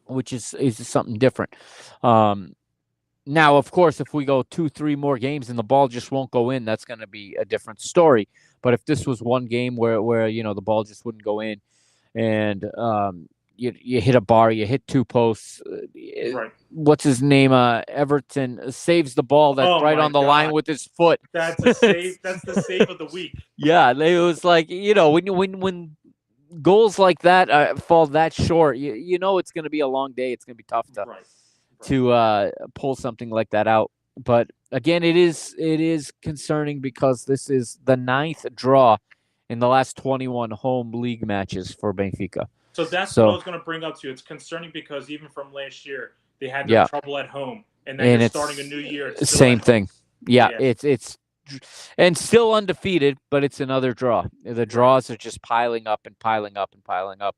which is something different. Now, of course, if we go 2-3 more games and the ball just won't go in, that's going to be a different story. But if this was one game where the ball just wouldn't go in, and you hit a bar, you hit two posts. What's his name? Everton saves the ball on the line with his foot. That's a save. That's the save of the week. Yeah, it was like, when goals like that fall that short, it's going to be a long day. It's going to be tough to pull something like that out. But again, it is concerning because this is the 9th draw in the last 21 home league matches for Benfica. So that's what I was going to bring up to you. It's concerning because even from last year, they had their trouble at home, and then you're starting a new year. Same thing. Yeah, it's and still undefeated, but it's another draw. The draws are just piling up and piling up and piling up,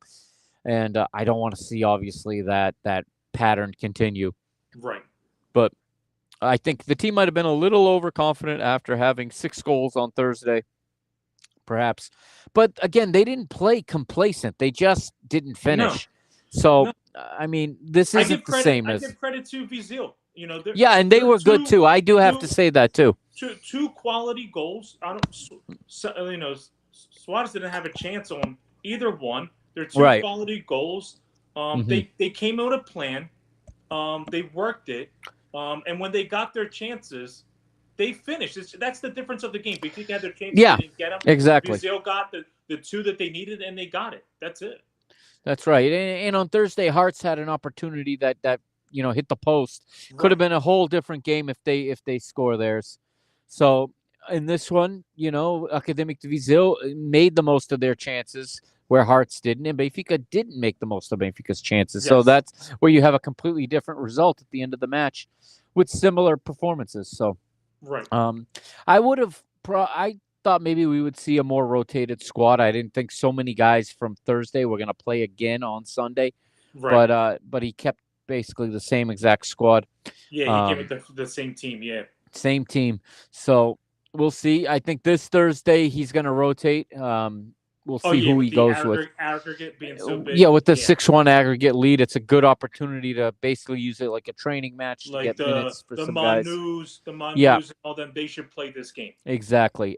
and I don't want to see obviously that pattern continue. Right. But I think the team might have been a little overconfident after having 6 goals on Thursday. Perhaps. But again, they didn't play complacent. They just didn't finish. No. So, I mean, this isn't the same as... I give credit to Vizil. And they were good too. I do have to say that too. Two quality goals. Suarez didn't have a chance on either one. They're two quality goals. They came out a plan. They worked it. And when they got their chances, they finished. That's the difference of the game. Benfica had their chances. Yeah, they didn't get them. Exactly. Vizil got the 2 that they needed, and they got it. That's it. That's right. And on Thursday, Hearts had an opportunity that hit the post. Could have been a whole different game if they score theirs. So in this one, Academic de Viseu made the most of their chances where Hearts didn't, and Benfica didn't make the most of Benfica's chances. Yes. So that's where you have a completely different result at the end of the match with similar performances. So. Right. I thought maybe we would see a more rotated squad. I didn't think so many guys from Thursday were going to play again on Sunday. Right. But he kept basically the same exact squad. Yeah, he came with the same team. Yeah, same team. So we'll see. I think this Thursday he's going to rotate. We'll see who he goes with. Aggregate being so big. Yeah, with the 6-1 aggregate lead, it's a good opportunity to basically use it like a training match to get minutes for some guys. The Manus and all them, they should play this game. Exactly.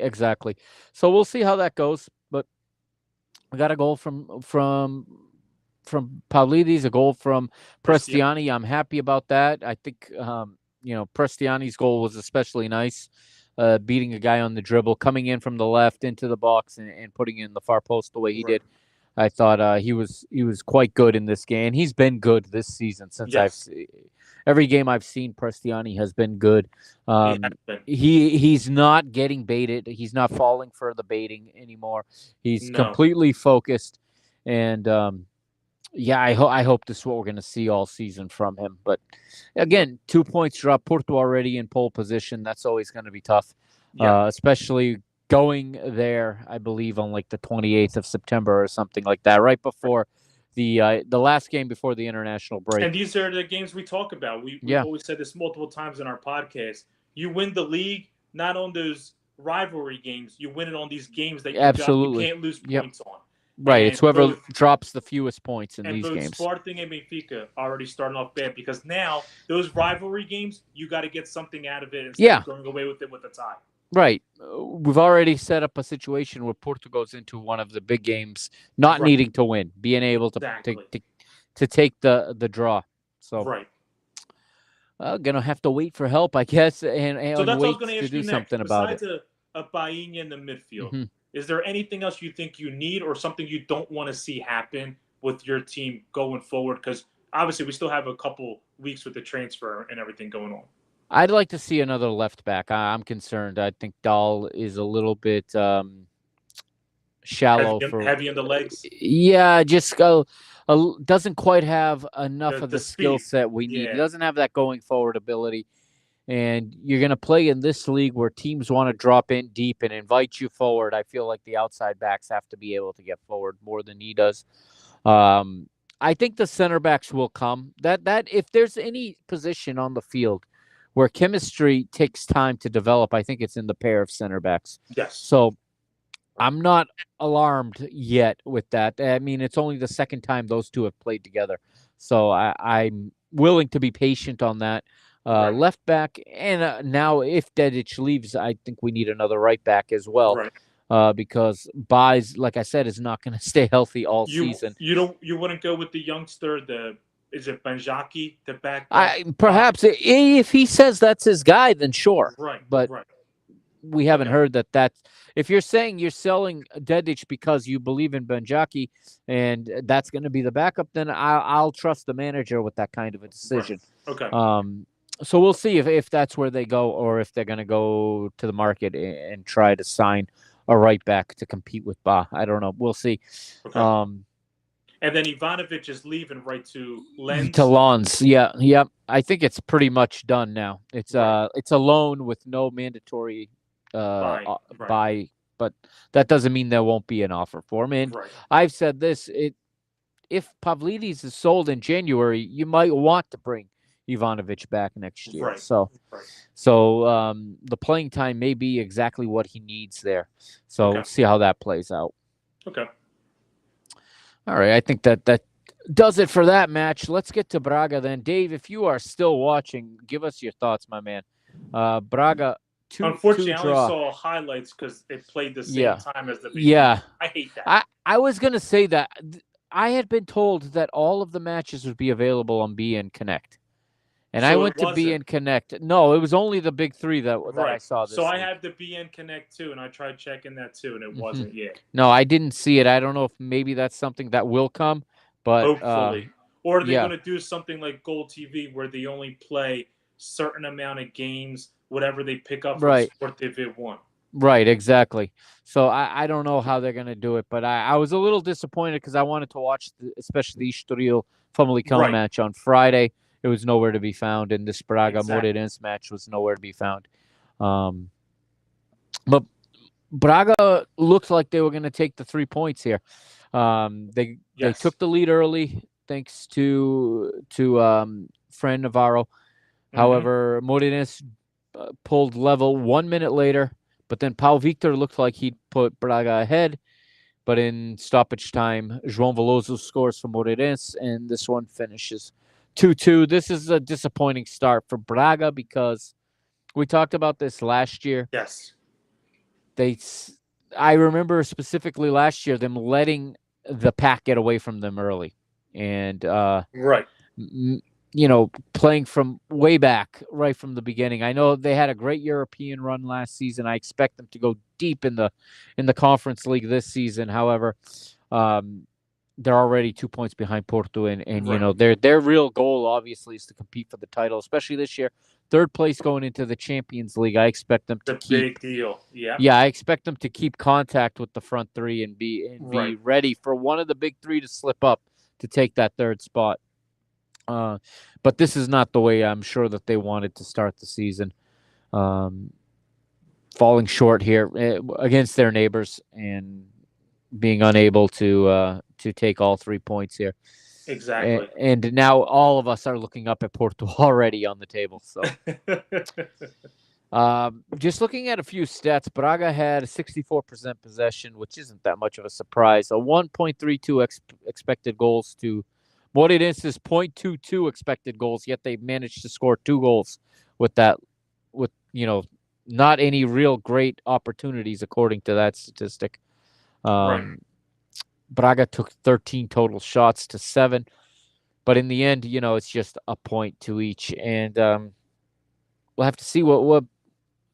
So we'll see how that goes. But we got a goal from Pavlidis, a goal from Prestiani. I'm happy about that. I think Prestiani's goal was especially nice. Beating a guy on the dribble, coming in from the left into the box and putting in the far post the way he did. I thought he was quite good in this game. And he's been good this season since every game I've seen. Prestiani has been good. He's not getting baited. He's not falling for the baiting anymore. He's completely focused. And I hope this is what we're going to see all season from him. But again, 2 points drop. Porto already in pole position. That's always going to be tough, especially going there, I believe, on like the 28th of September or something like that, right before the last game before the international break. And these are the games we talk about. We've always said this multiple times in our podcast. You win the league, not on those rivalry games. You win it on these games that you can't lose points on. Right, and it's whoever drops the fewest points in these games. And both Sporting and Benfica already starting off bad because now those rivalry games, you got to get something out of it instead of going away with it with a tie. Right. We've already set up a situation where Porto goes into one of the big games not needing to win, being able to take the draw. So gonna have to wait for help, I guess, and so that's wait what I was to do next. something about it. Besides a Bainha in the midfield, is there anything else you think you need or something you don't want to see happen with your team going forward? Because obviously we still have a couple weeks with the transfer and everything going on. I'd like to see another left back. I'm concerned. I think Dahl is a little bit shallow heavy in the legs. Yeah, just doesn't quite have enough of the skill set we need. He doesn't have that going forward ability. And you're going to play in this league where teams want to drop in deep and invite you forward. I feel like the outside backs have to be able to get forward more than he does. I think the center backs will come. That if there's any position on the field where chemistry takes time to develop, I think it's in the pair of center backs. Yes. So I'm not alarmed yet with that. I mean, it's only the second time those two have played together. So I'm willing to be patient on that. Left back, and now if Dedic leaves, I think we need another right back as well. Right. Because Baez, like I said, is not going to stay healthy all season. You wouldn't go with the youngster, is it Benjaki, the back? Perhaps if he says that's his guy, then sure. Right. But we haven't heard that's. If you're saying you're selling Dedic because you believe in Benjaki and that's going to be the backup, then I'll trust the manager with that kind of a decision. Right. Okay. So we'll see if that's where they go or if they're going to go to the market and try to sign a right back to compete with Ba. I don't know. We'll see. Okay. And then Ivanovic is leaving right to Lens. To Lens, yeah. I think it's pretty much done now. It's a loan with no mandatory buy, but that doesn't mean there won't be an offer for him. And I've said this: if Pavlidis is sold in January, you might want to bring Ivanovic back next year. Right. So the playing time may be exactly what he needs there. So we'll see how that plays out. Okay. All right. I think that does it for that match. Let's get to Braga then. Dave, if you are still watching, give us your thoughts, my man. Braga, unfortunately, I only saw highlights because it played the same time as the beginning. Yeah. I hate that. I was going to say that. I had been told that all of the matches would be available on BN Connect. And I went to BN Connect. No, it was only the big three that I saw this So week. I have the BN Connect too, and I tried checking that too, and it wasn't yet. No, I didn't see it. I don't know if maybe that's something that will come, but hopefully. Or are they going to do something like Gold TV where they only play certain amount of games, whatever they pick up from Sport TV 1? Right, exactly. So I don't know how they're going to do it, but I was a little disappointed because I wanted to watch especially the Estoril Famalicão match on Friday. It was nowhere to be found, and this Braga Moreirense match was nowhere to be found. But Braga looked like they were going to take the 3 points here. They took the lead early. thanks to Fran Navarro. However, Moreirense pulled level 1 minute later, but then Paulo Victor looked like he'd put Braga ahead. But in stoppage time, João Veloso scores for Moreirense, and this one finishes 2-2. This is a disappointing start for Braga because we talked about this last year. Yes. I remember specifically last year them letting the pack get away from them early. And, right. Playing from way back, right from the beginning. I know they had a great European run last season. I expect them to go deep in the Conference League this season. However, they're already 2 points behind Porto, and right. Their real goal obviously is to compete for the title, especially this year. Third place going into the Champions League. I expect them to keep. Big deal. Yeah. Yeah, I expect them to keep contact with the front three and be ready for one of the big three to slip up to take that third spot. But this is not the way I'm sure that they wanted to start the season. Falling short here against their neighbors and being unable to take all 3 points here. Exactly. And now all of us are looking up at Porto already on the table. So, just looking at a few stats, Braga had a 64% possession, which isn't that much of a surprise. A 1.32 expected goals to Moreirense's 0.22 expected goals, yet they managed to score 2 goals with not any real great opportunities according to that statistic. Right. Braga took 13 total shots to 7, but in the end, it's just a point to each, and we'll have to see what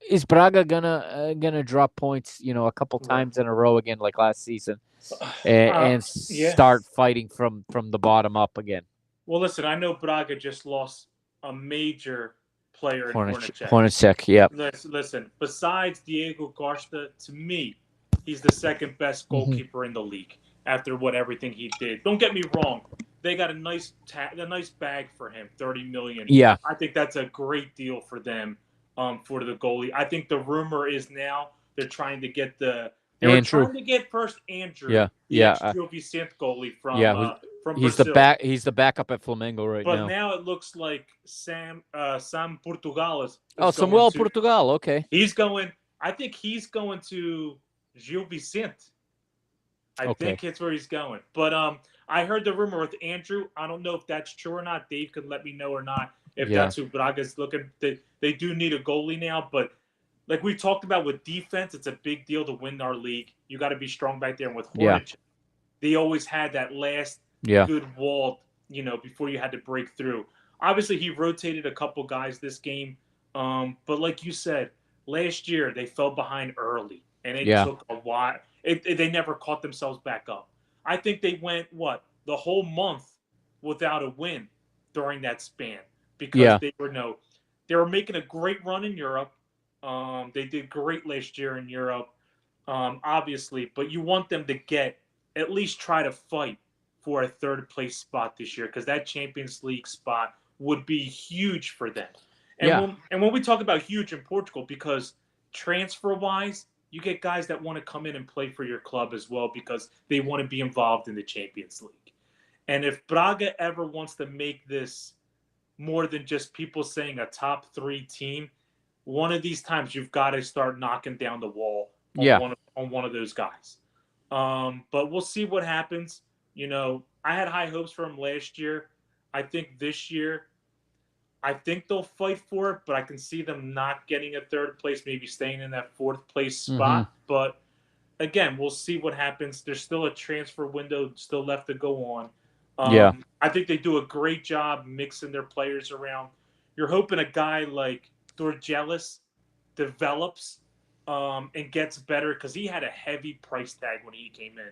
is Braga gonna drop points, a couple times in a row again like last season. And start fighting from the bottom up again. Well, listen, I know Braga just lost a major player in Hornacek, yeah. Listen, besides Diego Costa, to me, he's the second best goalkeeper in the league after everything he did. Don't get me wrong. They got a nice bag for him, $30 million. Yeah. I think that's a great deal for them for the goalie. I think the rumor is now they're trying to get They were trying to get first Andrew, Gil Vicente goalie from he's Brazil. He's the backup at Flamengo right now. But now it looks like Sam Portugal is Samuel Portugal, okay. He's going. I think he's going to Gil Vicente. I think it's where he's going. But I heard the rumor with Andrew. I don't know if that's true or not. Dave could let me know or not if that's who Braga's looking. They do need a goalie now, but. Like we talked about with defense, it's a big deal to win our league. You got to be strong back there. And with Hornacek, they always had that last good wall, before you had to break through. Obviously, he rotated a couple guys this game. But like you said, last year they fell behind early, and it took a while. They never caught themselves back up. I think they went, the whole month without a win during that span because they were making a great run in Europe. They did great last year in Europe, obviously, but you want them to at least try to fight for a third place spot this year because that Champions League spot would be huge for them. And when we talk about huge in Portugal, because transfer-wise, you get guys that want to come in and play for your club as well because they want to be involved in the Champions League. And if Braga ever wants to make this more than just people saying a top 3 team, one of these times you've got to start knocking down the wall on one of those guys. But we'll see what happens. I had high hopes for them last year. I think this year, they'll fight for it, but I can see them not getting a third place, maybe staying in that 4th place spot. Mm-hmm. But again, we'll see what happens. There's still a transfer window still left to go on. I think they do a great job mixing their players around. You're hoping a guy like Dorgelis develops and gets better because he had a heavy price tag when he came in.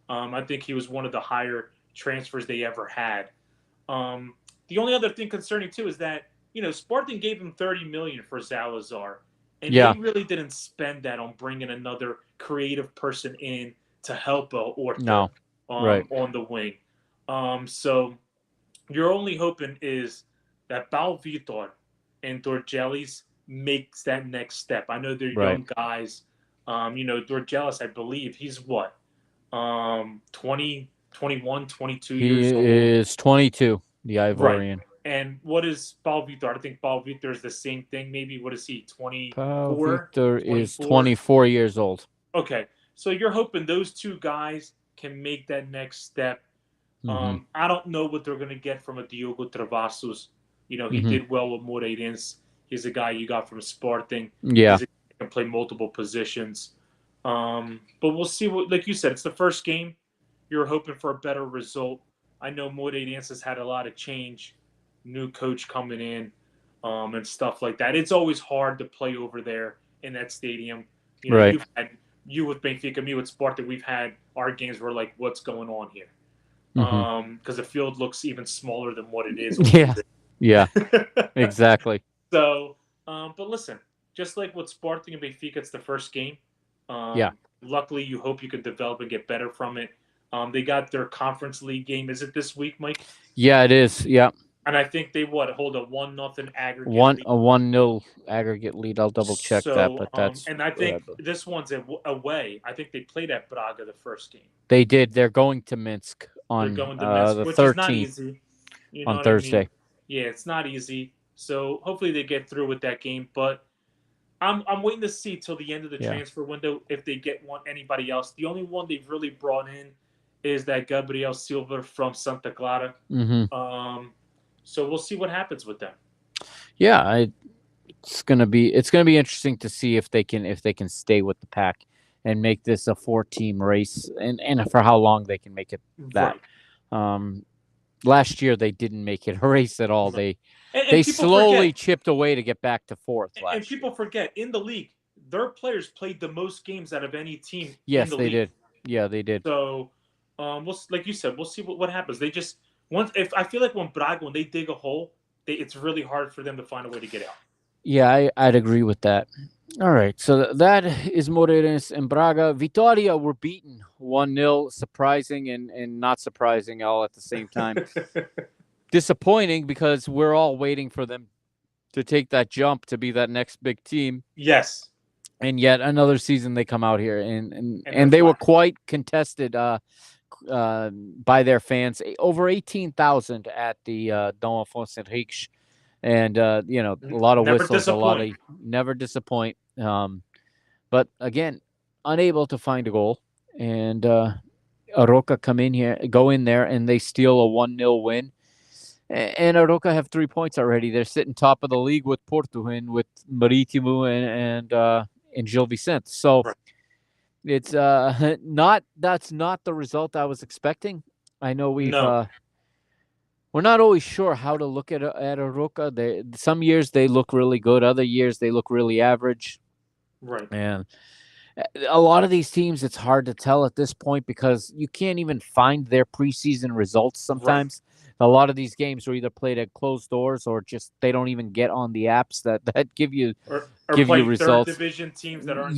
I think he was one of the higher transfers they ever had. The only other thing concerning too is that Spartan gave him $30 million for Salazar, and they really didn't spend that on bringing another creative person in to help Orta on the wing. So you're only hoping is that Paulo Victor and Dorgelis makes that next step. I know they're young guys. Dorgelis, I believe, he's 20, 21, 22 He years old. is 22, the Ivorian. Right. And what is Paulo Vitor? I think Paulo Vitor is the same thing. Maybe what is he? 24. Paulo Vitor is 24 years old. Okay, so you're hoping those two guys can make that next step. I don't know what they're going to get from a Diogo Travassos. You know, he did well with Moreirense. He's a guy you got from Sporting. Yeah. He can play multiple positions. But we'll see. Like you said, it's the first game. You're hoping for a better result. I know Moreirense has had a lot of change, new coach coming in, and stuff like that. It's always hard to play over there in that stadium. You know, right. You with Benfica, me with Sporting, we've had our games where like, what's going on here? Because the field looks even smaller than what it is. Yeah, exactly. So, but listen, just like with Sporting and Benfica, it's the first game. Luckily, you hope you can develop and get better from it. They got their Conference League game. Is it this week, Mike? Yeah, it is. Yeah. And I think they hold a 1-0 aggregate. A 1-0 aggregate lead. I'll double check that, but that's. And I think this one's away. I think they played at Braga the first game. They did. They're going to Minsk on the 13th on Thursday. I mean? Yeah, it's not easy. So hopefully they get through with that game. But I'm waiting to see till the end of the transfer window if they get anybody else. The only one they've really brought in is that Gabriel Silva from Santa Clara. So we'll see what happens with them. Yeah, it's gonna be interesting to see if they can stay with the pack and make this a 4-team race, and for how long they can make it that. Right. Last year they didn't make it a race at all. Right. They slowly chipped away to get back to 4th. And people forget in the league, their players played the most games out of any team. Yes, in the they league. did. Yeah, they did. So, like you said, we'll see what happens. They just. If I feel like when they dig a hole, it's really hard for them to find a way to get out. Yeah, I'd agree with that. All right, so that is Moreirense and Braga. Vitória were beaten 1-0, surprising and not surprising all at the same time. Disappointing because we're all waiting for them to take that jump to be that next big team. Yes. And yet another season they come out here and they were quite contested by their fans, over 18,000 at the Dom Afonso Henriques, and a lot of whistles, never disappoint. But again, unable to find a goal, and Aroca go in there, and they steal a 1-0 win. And Aroca have 3 points already. They're sitting top of the league with Porto and with Marítimo and Gil Vicente. So. Right. It's that's not the result I was expecting. I know we're not always sure how to look at Aroca. Some years they look really good, other years they look really average. Right. And a lot of these teams, it's hard to tell at this point because you can't even find their preseason results sometimes. Right. A lot of these games are either played at closed doors or just they don't even get on the apps that give you results. Third division teams that aren't.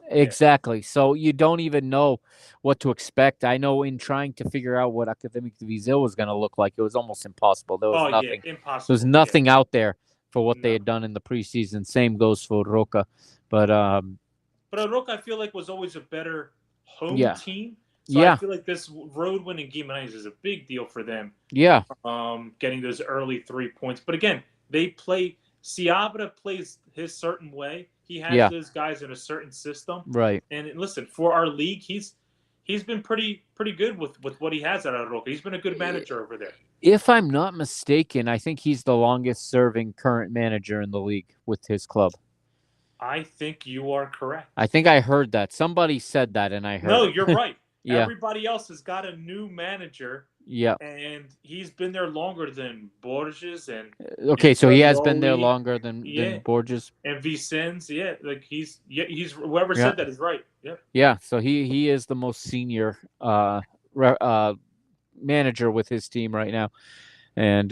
Exactly. So you don't even know what to expect. I know in trying to figure out what Academic de Viseu was going to look like, it was almost impossible. There was nothing. Impossible. There was nothing out there for what they had done in the preseason. Same goes for Roca, but Roca I feel like was always a better home team. So I feel like this road win in Guimarães is a big deal for them. Yeah. Getting those early 3 points. But again, they play – Seabra plays his certain way. He has those guys in a certain system. Right. And listen, for our league, he's been pretty good with what he has at Aroca. He's been a good manager over there. If I'm not mistaken, I think he's the longest-serving current manager in the league with his club. I think you are correct. I think I heard that. Somebody said that, and I heard No, you're right. Yeah. Everybody else has got a new manager. Yeah. And he's been there longer than Borges and okay, so he has been there longer than Borges. And Vicens, like he's whoever said that is right. Yeah. Yeah, so he is the most senior manager with his team right now. And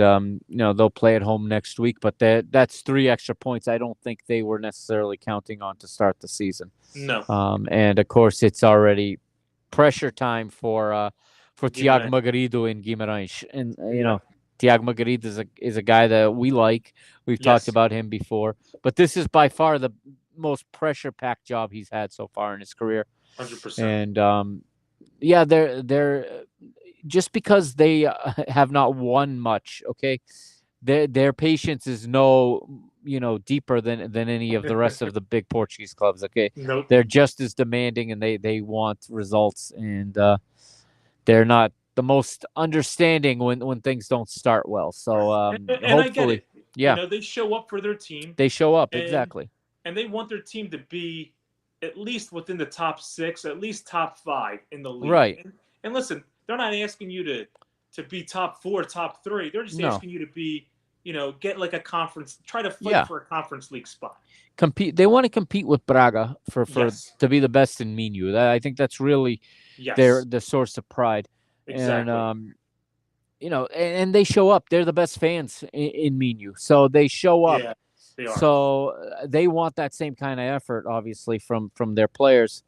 they'll play at home next week, but that's 3 extra points I don't think they were necessarily counting on to start the season. No. And of course it's already pressure time for Tiago Margarido in Guimarães, and Tiago Margarido is a guy that we like. We've talked about him before, but this is by far the most pressure-packed job he's had so far in his career. 100%. And they're just because they have not won much, okay, their patience is deeper than any of the rest of the big Portuguese clubs. Okay, Nope. They're just as demanding, and they want results, and they're not the most understanding when things don't start well. So and hopefully, I get it. Yeah, They show up for their team. They show up, and, exactly. And they want their team to be at least within the top 6, at least top 5 in the league. Right. And listen, they're not asking you to be top 4, top 3. They're just asking you to be, get like a conference, try to fight for a conference league spot. Compete. They want to compete with Braga for to be the best in Minho. I think that's really the source of pride. Exactly. And and they show up. They're the best fans in Minho, so they show up. Yeah, they are. So they want that same kind of effort, obviously, from their players.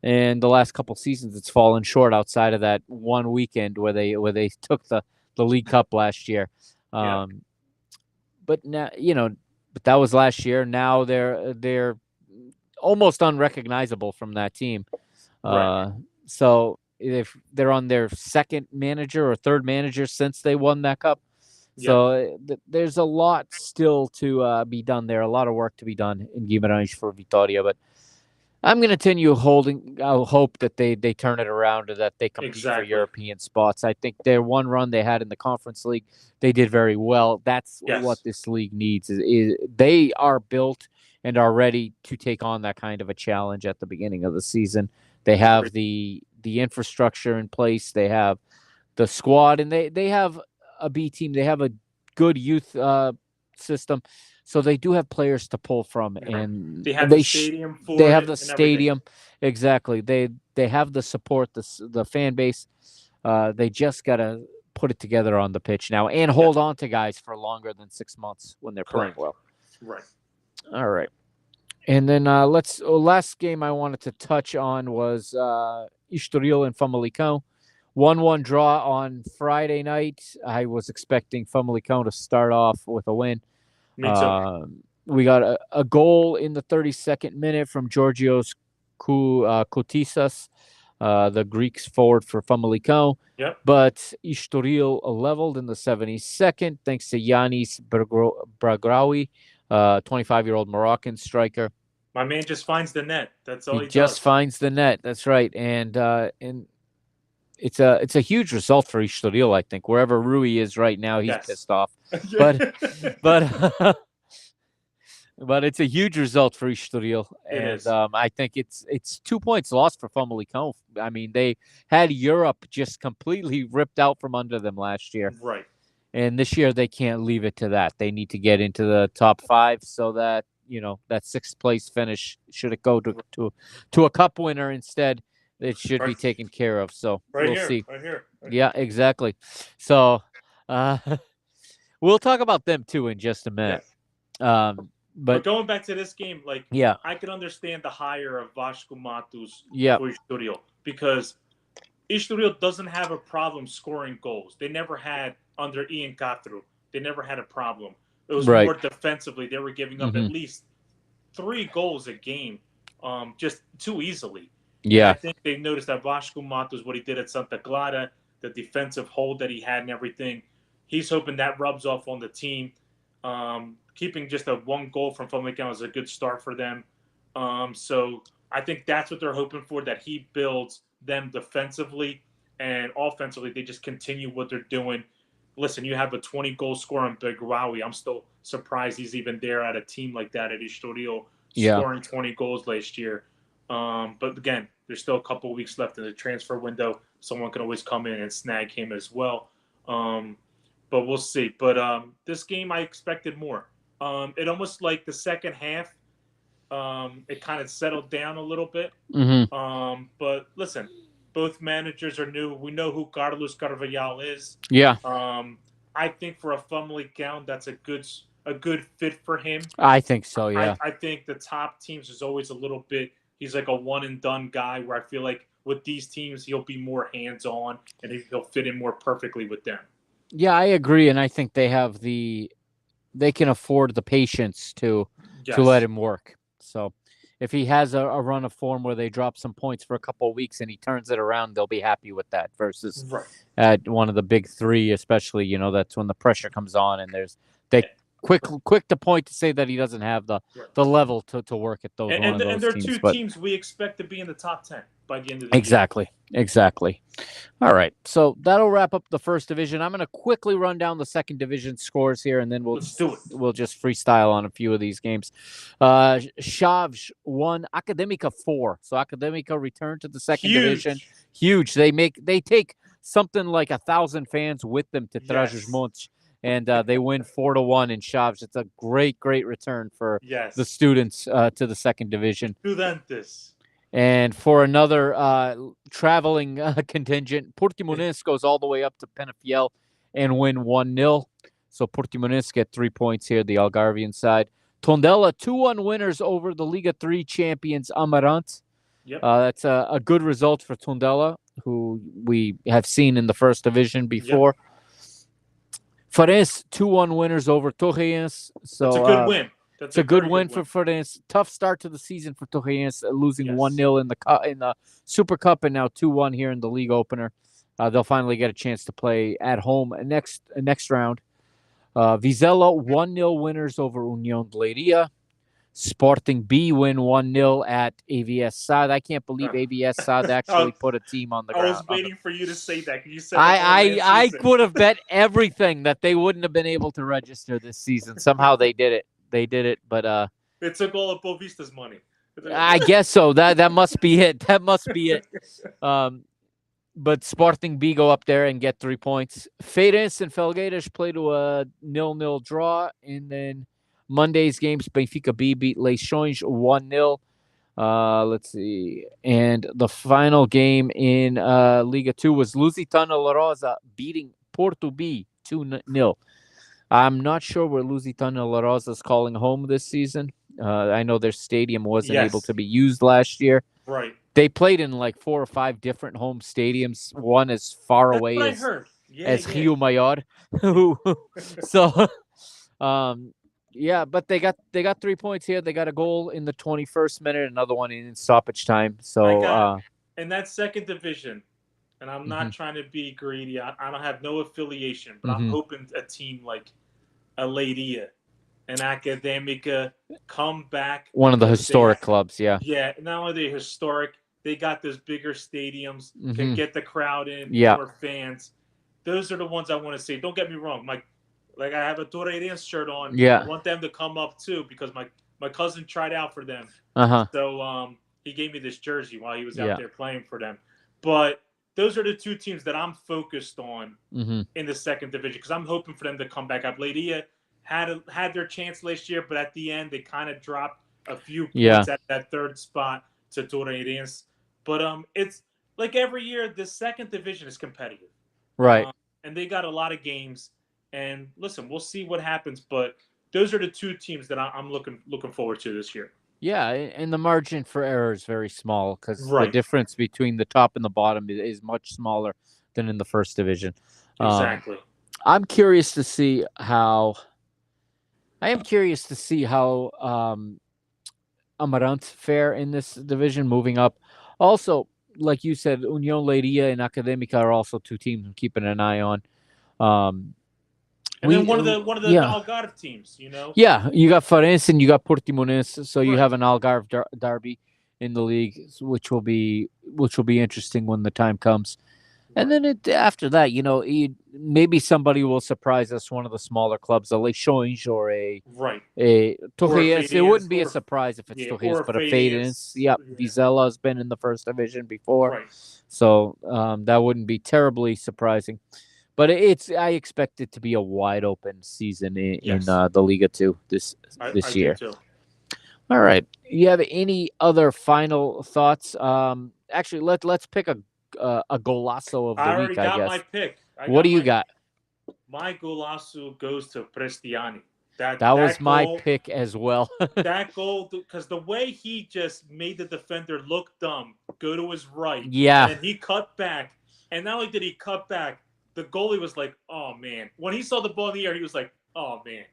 And the last couple seasons, it's fallen short outside of that one weekend where they took the League Cup last year. But now, but that was last year. Now they're almost unrecognizable from that team. Right. So if they're on their second manager or third manager since they won that cup. So there's a lot still to be done there, a lot of work to be done in Guimarães for Vitória. But I'm going to continue holding. I'll hope that they turn it around and that they compete for European spots. I think their one run they had in the Conference League, they did very well. That's what this league needs. Is they are built and are ready to take on that kind of a challenge at the beginning of the season. They have the infrastructure in place. They have the squad, and they have a B team. They have a good youth system. So they do have players to pull from, and they have the stadium for They have the stadium. Exactly. They have the support, the fan base. They just got to put it together on the pitch now and hold on to guys for longer than 6 months when they're playing well. Right. All right. And then last game I wanted to touch on was Estoril and Famalicão. 1-1 draw on Friday night. I was expecting Famalicão to start off with a win. Me too. We got a goal in the 32nd minute from Georgios Koutisas, the Greeks forward for Famalicão. Yep. But Estoril leveled in the 72nd thanks to Yanis Bragraoui, 25-year-old Moroccan striker. My man just finds the net. That's all he does. Just finds the net. That's right. And it's a huge result for Estoril, I think. Wherever Rui is right now, he's pissed off. But it's a huge result for Estoril. And I think it's 2 points lost for Famalicão. I mean, they had Europe just completely ripped out from under them last year. Right. And this year they can't leave it to that. They need to get into the top 5 so that, that 6th place finish, should it go to a cup winner instead, it should be taken care of. So we'll see. Right here. Yeah, exactly. So we'll talk about them too in just a minute. Yes. But going back to this game, I can understand the hire of Vasco Matos for Estoril, because Estoril doesn't have a problem scoring goals. They never had under Ian Catru. They never had a problem. It was more defensively. They were giving up at least 3 goals a game, just too easily. Yeah. And I think they noticed that Vasco Matos, what he did at Santa Clara, the defensive hold that he had and everything, he's hoping that rubs off on the team. Keeping just a 1 goal from Famalicão is a good start for them. So I think that's what they're hoping for, that he builds them defensively, and offensively they just continue what they're doing. Listen, you have a 20-goal scorer in Bragraoui. I'm still surprised he's even there at a team like that at Estoril, scoring 20 goals last year. But again, there's still a couple of weeks left in the transfer window. Someone can always come in and snag him as well. But we'll see. But this game, I expected more. It almost like the second half, it kind of settled down a little bit. Mm-hmm. But listen, both managers are new. We know who Carlos Carvalhal is. Yeah. I think for a Famalicão, that's a good fit for him. I think so, yeah. I think the top teams is always a little bit, he's like a one-and-done guy, where I feel like with these teams, he'll be more hands-on and he'll fit in more perfectly with them. Yeah, I agree, and I think they can afford the patience to let him work. So if he has a run of form where they drop some points for a couple of weeks and he turns it around, they'll be happy with that versus at one of the big three, especially, that's when the pressure comes on and they quick to point to say that he doesn't have the level to work at those and those they're teams. Two teams we expect to be in the top 10 by the end of the year. Exactly. All right, so that'll wrap up the first division. I'm going to quickly run down the second division scores here, and then we'll just freestyle on a few of these games. Chaves won, Académica 4. So Académica returned to the second division. Huge. They take something like 1,000 fans with them to Trás-os-Montes. And they win 4-1 in Chaves. It's a great return for the students to the second division. Estudantes. And for another traveling contingent, Portimonense goes all the way up to Penafiel and win 1-0. So Portimonense get 3 points here, the Algarvian side. Tondela, 2-1 winners over the Liga 3 champions Amarante. That's a good result for Tondela, who we have seen in the first division before. Farense, 2-1 winners over Torreense. So that's a good win. It's a good win for Farense. Tough start to the season for Torreense, losing 1-0 in the Super Cup and now 2-1 here in the league opener. They'll finally get a chance to play at home next round. Vizela, 1-0 winners over Unión de Leiria. Sporting B win 1-0 at AVS SAD. I can't believe AVS SAD actually put a team on the ground. I was waiting for you to say that. You said I could have bet everything that they wouldn't have been able to register this season. Somehow they did it. But they took all of Bovista's money. I guess so. That must be it. But Sporting B go up there and get 3 points. Feirense and Felgueiras play to a 0-0 draw, and then Monday's games, Benfica B beat Leixões 1-0. Let's see. And the final game in Liga 2 was Lusitana La Rosa beating Porto B 2-0. I'm not sure where Lusitana La Rosa is calling home this season. I know their stadium wasn't able to be used last year. Right. They played in like 4 or 5 different home stadiums, one as far away as Rio Maior. So, but they got 3 points here. They got a goal in the 21st minute, another one in stoppage time. So, in that second division, and I'm not trying to be greedy. I don't have no affiliation, but I'm hoping a team like a Leiria and Académica come back. One of the historic clubs, yeah. Yeah, not only the historic, they got those bigger stadiums, can get the crowd in, more fans. Those are the ones I want to see. Don't get me wrong. Like I have a Torreense shirt on. Yeah. I want them to come up too because my cousin tried out for them. So he gave me this jersey while he was out there playing for them. But those are the 2 teams that I'm focused on in the second division because I'm hoping for them to come back up. Leiria had their chance last year, but at the end they kind of dropped a few points at that third spot to Torreense. But it's like every year the second division is competitive, right? And they got a lot of games. And listen, we'll see what happens, but those are the 2 teams that I'm looking forward to this year. Yeah, and the margin for error is very small because the difference between the top and the bottom is much smaller than in the first division. Exactly. I'm curious to see how Amarante fare in this division moving up. Also, like you said, Unión Leiria and Académica are also 2 teams I'm keeping an eye on. And then one of the Algarve teams, Yeah, you got Farense and you got Portimonense, so you have an Algarve derby in the league, which will be interesting when the time comes. And then after that, maybe somebody will surprise us, one of the smaller clubs, a Leixões or a Torreense. It wouldn't be a surprise if it's Torreense, but a Feirense. Vizela has been in the first division before, so that wouldn't be terribly surprising. But I expect it to be a wide open season in the Liga 2 this year. Do too. All right. You have any other final thoughts? Actually, let's pick a golazo of the week. I already got my pick. What do you got? My golazo goes to Prestiani. That was goal, my pick as well. That goal, because the way he just made the defender look dumb, go to his right, and then he cut back, and not only did he cut back, the goalie was like, "Oh man!" When he saw the ball in the air, he was like, "Oh man,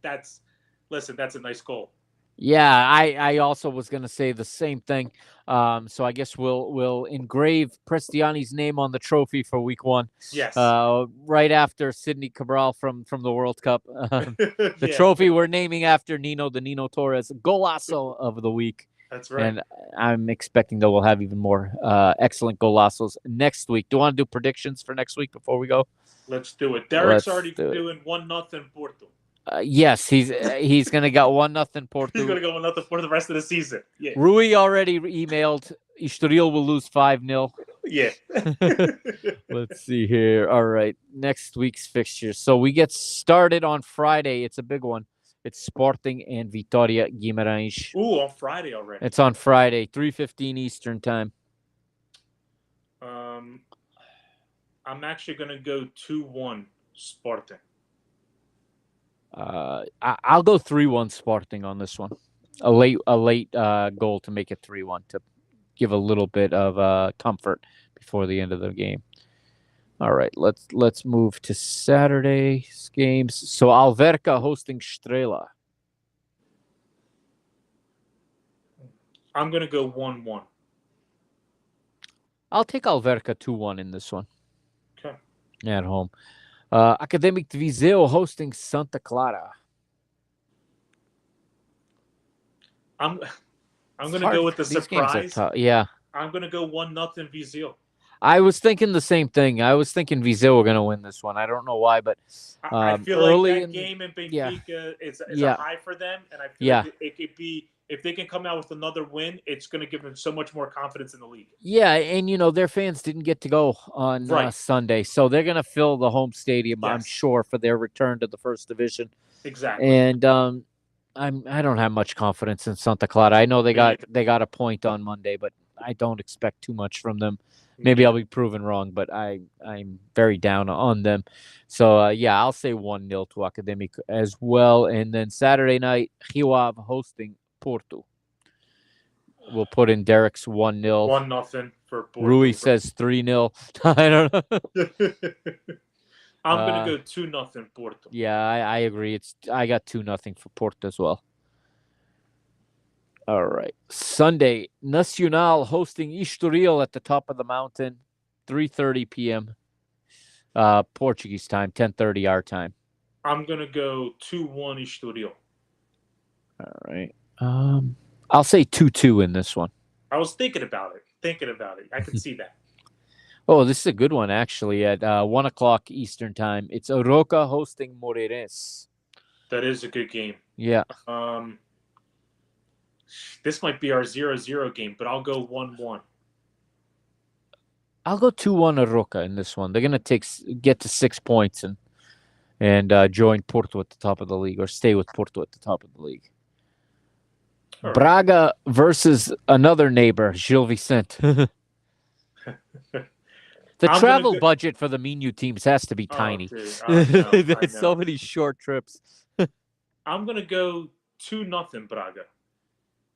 that's a nice goal." Yeah, I also was going to say the same thing. So I guess we'll engrave Prestiani's name on the trophy for week 1. Yes. Right after Sidney Cabral from the World Cup. The Yeah. trophy we're naming after the Nino Torres Golaço of the week. That's right. And I'm expecting that we'll have even more excellent golazos next week. Do you want to do predictions for next week before we go? Let's do it. Derek's already doing 1-0 Porto. Yes, he's going to get 1-0 Porto. He's going to go 1-0 for the rest of the season. Yeah. Rui already emailed. Estoril will lose 5-0. Yeah. Let's see here. All right, next week's fixtures. So we get started on Friday. It's a big one. It's Sporting and Vitória Guimarães. Ooh, on Friday already. It's on Friday, 3:15 Eastern time. I'm actually going to go 2-1 Sporting. I'll go 3-1 Sporting on this one. A late goal to make it 3-1 to give a little bit of comfort before the end of the game. All right, let's move to Saturday's games. So Alverca hosting Estrela. I'm going to go 1-1. I'll take Alverca 2-1 in this one. Okay. At home. Academic de Viseu hosting Santa Clara. I'm going to go with the surprise. Yeah. I'm going to go 1-0 Viseu. I was thinking the same thing. I was thinking Viseu were going to win this one. I don't know why, but I feel like that game in Benfica is a high for them, and I feel like it could be, if they can come out with another win, it's going to give them so much more confidence in the league. Yeah, and their fans didn't get to go on Sunday, so they're going to fill the home stadium, I'm sure, for their return to the first division. Exactly. And I don't have much confidence in Santa Clara. I know they got a point on Monday, but I don't expect too much from them. Maybe I'll be proven wrong, but I'm very down on them. So, I'll say 1-0 to Academic as well. And then Saturday night, Rio Ave hosting Porto. We'll put in Derek's 1-0. 1-0 for Porto. Rui says 3-0. I don't know. I'm going to go 2-0 Porto. Yeah, I agree. I got 2-0 for Porto as well. All right. Sunday, Nacional hosting Estoril at the top of the mountain, 3:30 p.m. Portuguese time, 10:30 our time. I'm going to go 2-1 Estoril. All right. I'll say 2-2 in this one. I was thinking about it. I can see that. Oh, this is a good one, actually, at 1 o'clock Eastern time. It's Oroca hosting Moreirense. That is a good game. Yeah. This might be our 0-0 game, but I'll go 1-1. I'll go 2-1 Oroca in this one. They're going to get to 6 points and join Porto at the top of the league, or stay with Porto at the top of the league. Right. Braga versus another neighbor, Gil Vicente. The travel budget for the Minho teams has to be tiny. There's so many short trips. I'm going to go 2-0 Braga.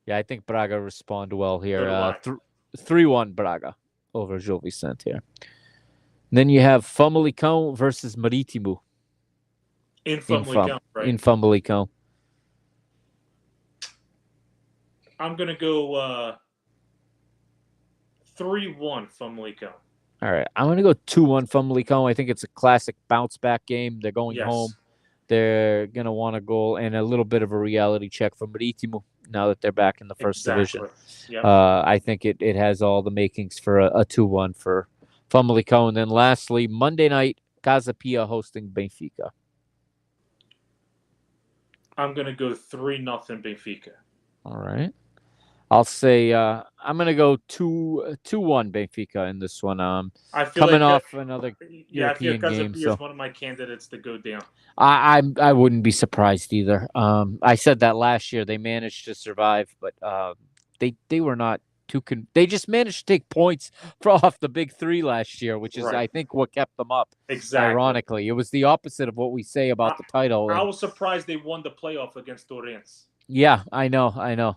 Yeah, I think Braga respond well here. 3-1 Braga over Gil Vicente here. And then you have Famalicão versus Marítimo. In Famalicão, right? In Famalicão. I'm going to go 3-1 Famalicão. All right. I'm going to go 2-1 Famalicão. I think it's a classic bounce-back game. They're going home. They're going to want a goal and a little bit of a reality check for Marítimo now that they're back in the first division. Yep. I think it has all the makings for a 2-1 for Famalicão. And then lastly, Monday night, Casa Pia hosting Benfica. I'm going to go 3-0 Benfica. All right. I'll say I'm going to go 2-1 Benfica in this one. I feel coming like off another European game. So is one of my candidates to go down. I wouldn't be surprised either. I said that last year. They managed to survive, but they were not too. They just managed to take points off the big three last year, which is I think what kept them up. Exactly. Ironically, it was the opposite of what we say about the title. I was surprised they won the playoff against Torrens. Yeah, I know.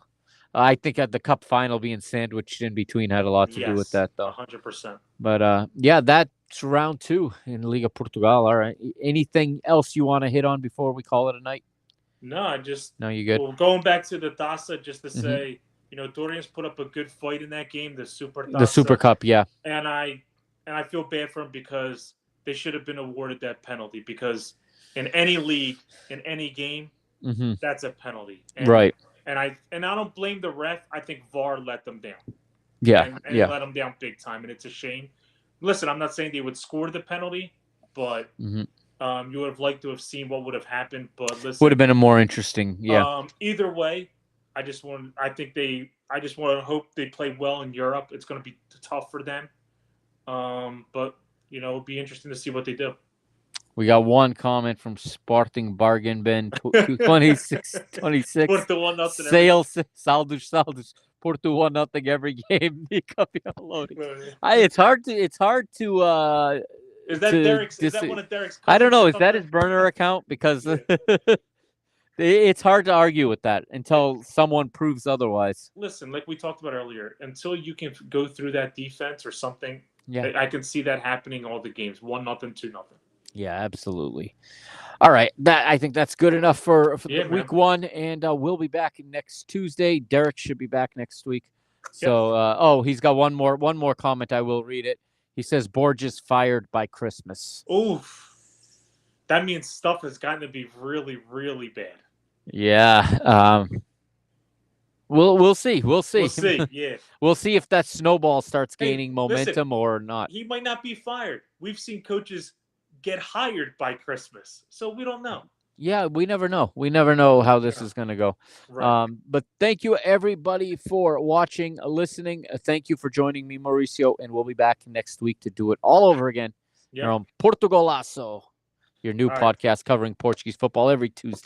I think the cup final being sandwiched in between had a lot to do with that, though. 100%. But, that's round 2 in Liga Portugal. All right. Anything else you want to hit on before we call it a night? No, you good? Well, going back to the Taça, just to say, Dorian's put up a good fight in that game, the Super Taça. The Super Cup, yeah. And I feel bad for him because they should have been awarded that penalty, because in any league, in any game, that's a penalty. Right. And I don't blame the ref. I think VAR let them down. Yeah. And let them down big time, and it's a shame. Listen, I'm not saying they would score the penalty, but you would have liked to have seen what would have happened. But listen, would have been a more interesting. Yeah. Either way, I just want to hope they play well in Europe. It's going to be tough for them. But it'll be interesting to see what they do. We got one comment from Sporting Bargain Bin 26. Porto 1-0. Sales, saldos. Porto 1-0 every game. It's hard to. Is that Derek's? Is that one of Derek's? I don't know. Is that his burner account? Because it's hard to argue with that until someone proves otherwise. Listen, like we talked about earlier, until you can go through that defense or something, I can see that happening all the games. 1-0, 2-0. Yeah, absolutely. All right, I think that's good enough for week one, and we'll be back next Tuesday. Derek should be back next week. So, he's got one more comment. I will read it. He says Borges fired by Christmas. Oof, that means stuff has gotten to be really, really bad. Yeah. We'll see. We'll see. Yeah. We'll see if that snowball starts gaining momentum or not. He might not be fired. We've seen coaches get hired by Christmas, so we don't know. Yeah, we never know. We never know how this is going to go. Right. But thank you, everybody, for watching, listening. Thank you for joining me, Mauricio, and we'll be back next week to do it all over again. You're on PortuGolaço, your new podcast covering Portuguese football every Tuesday.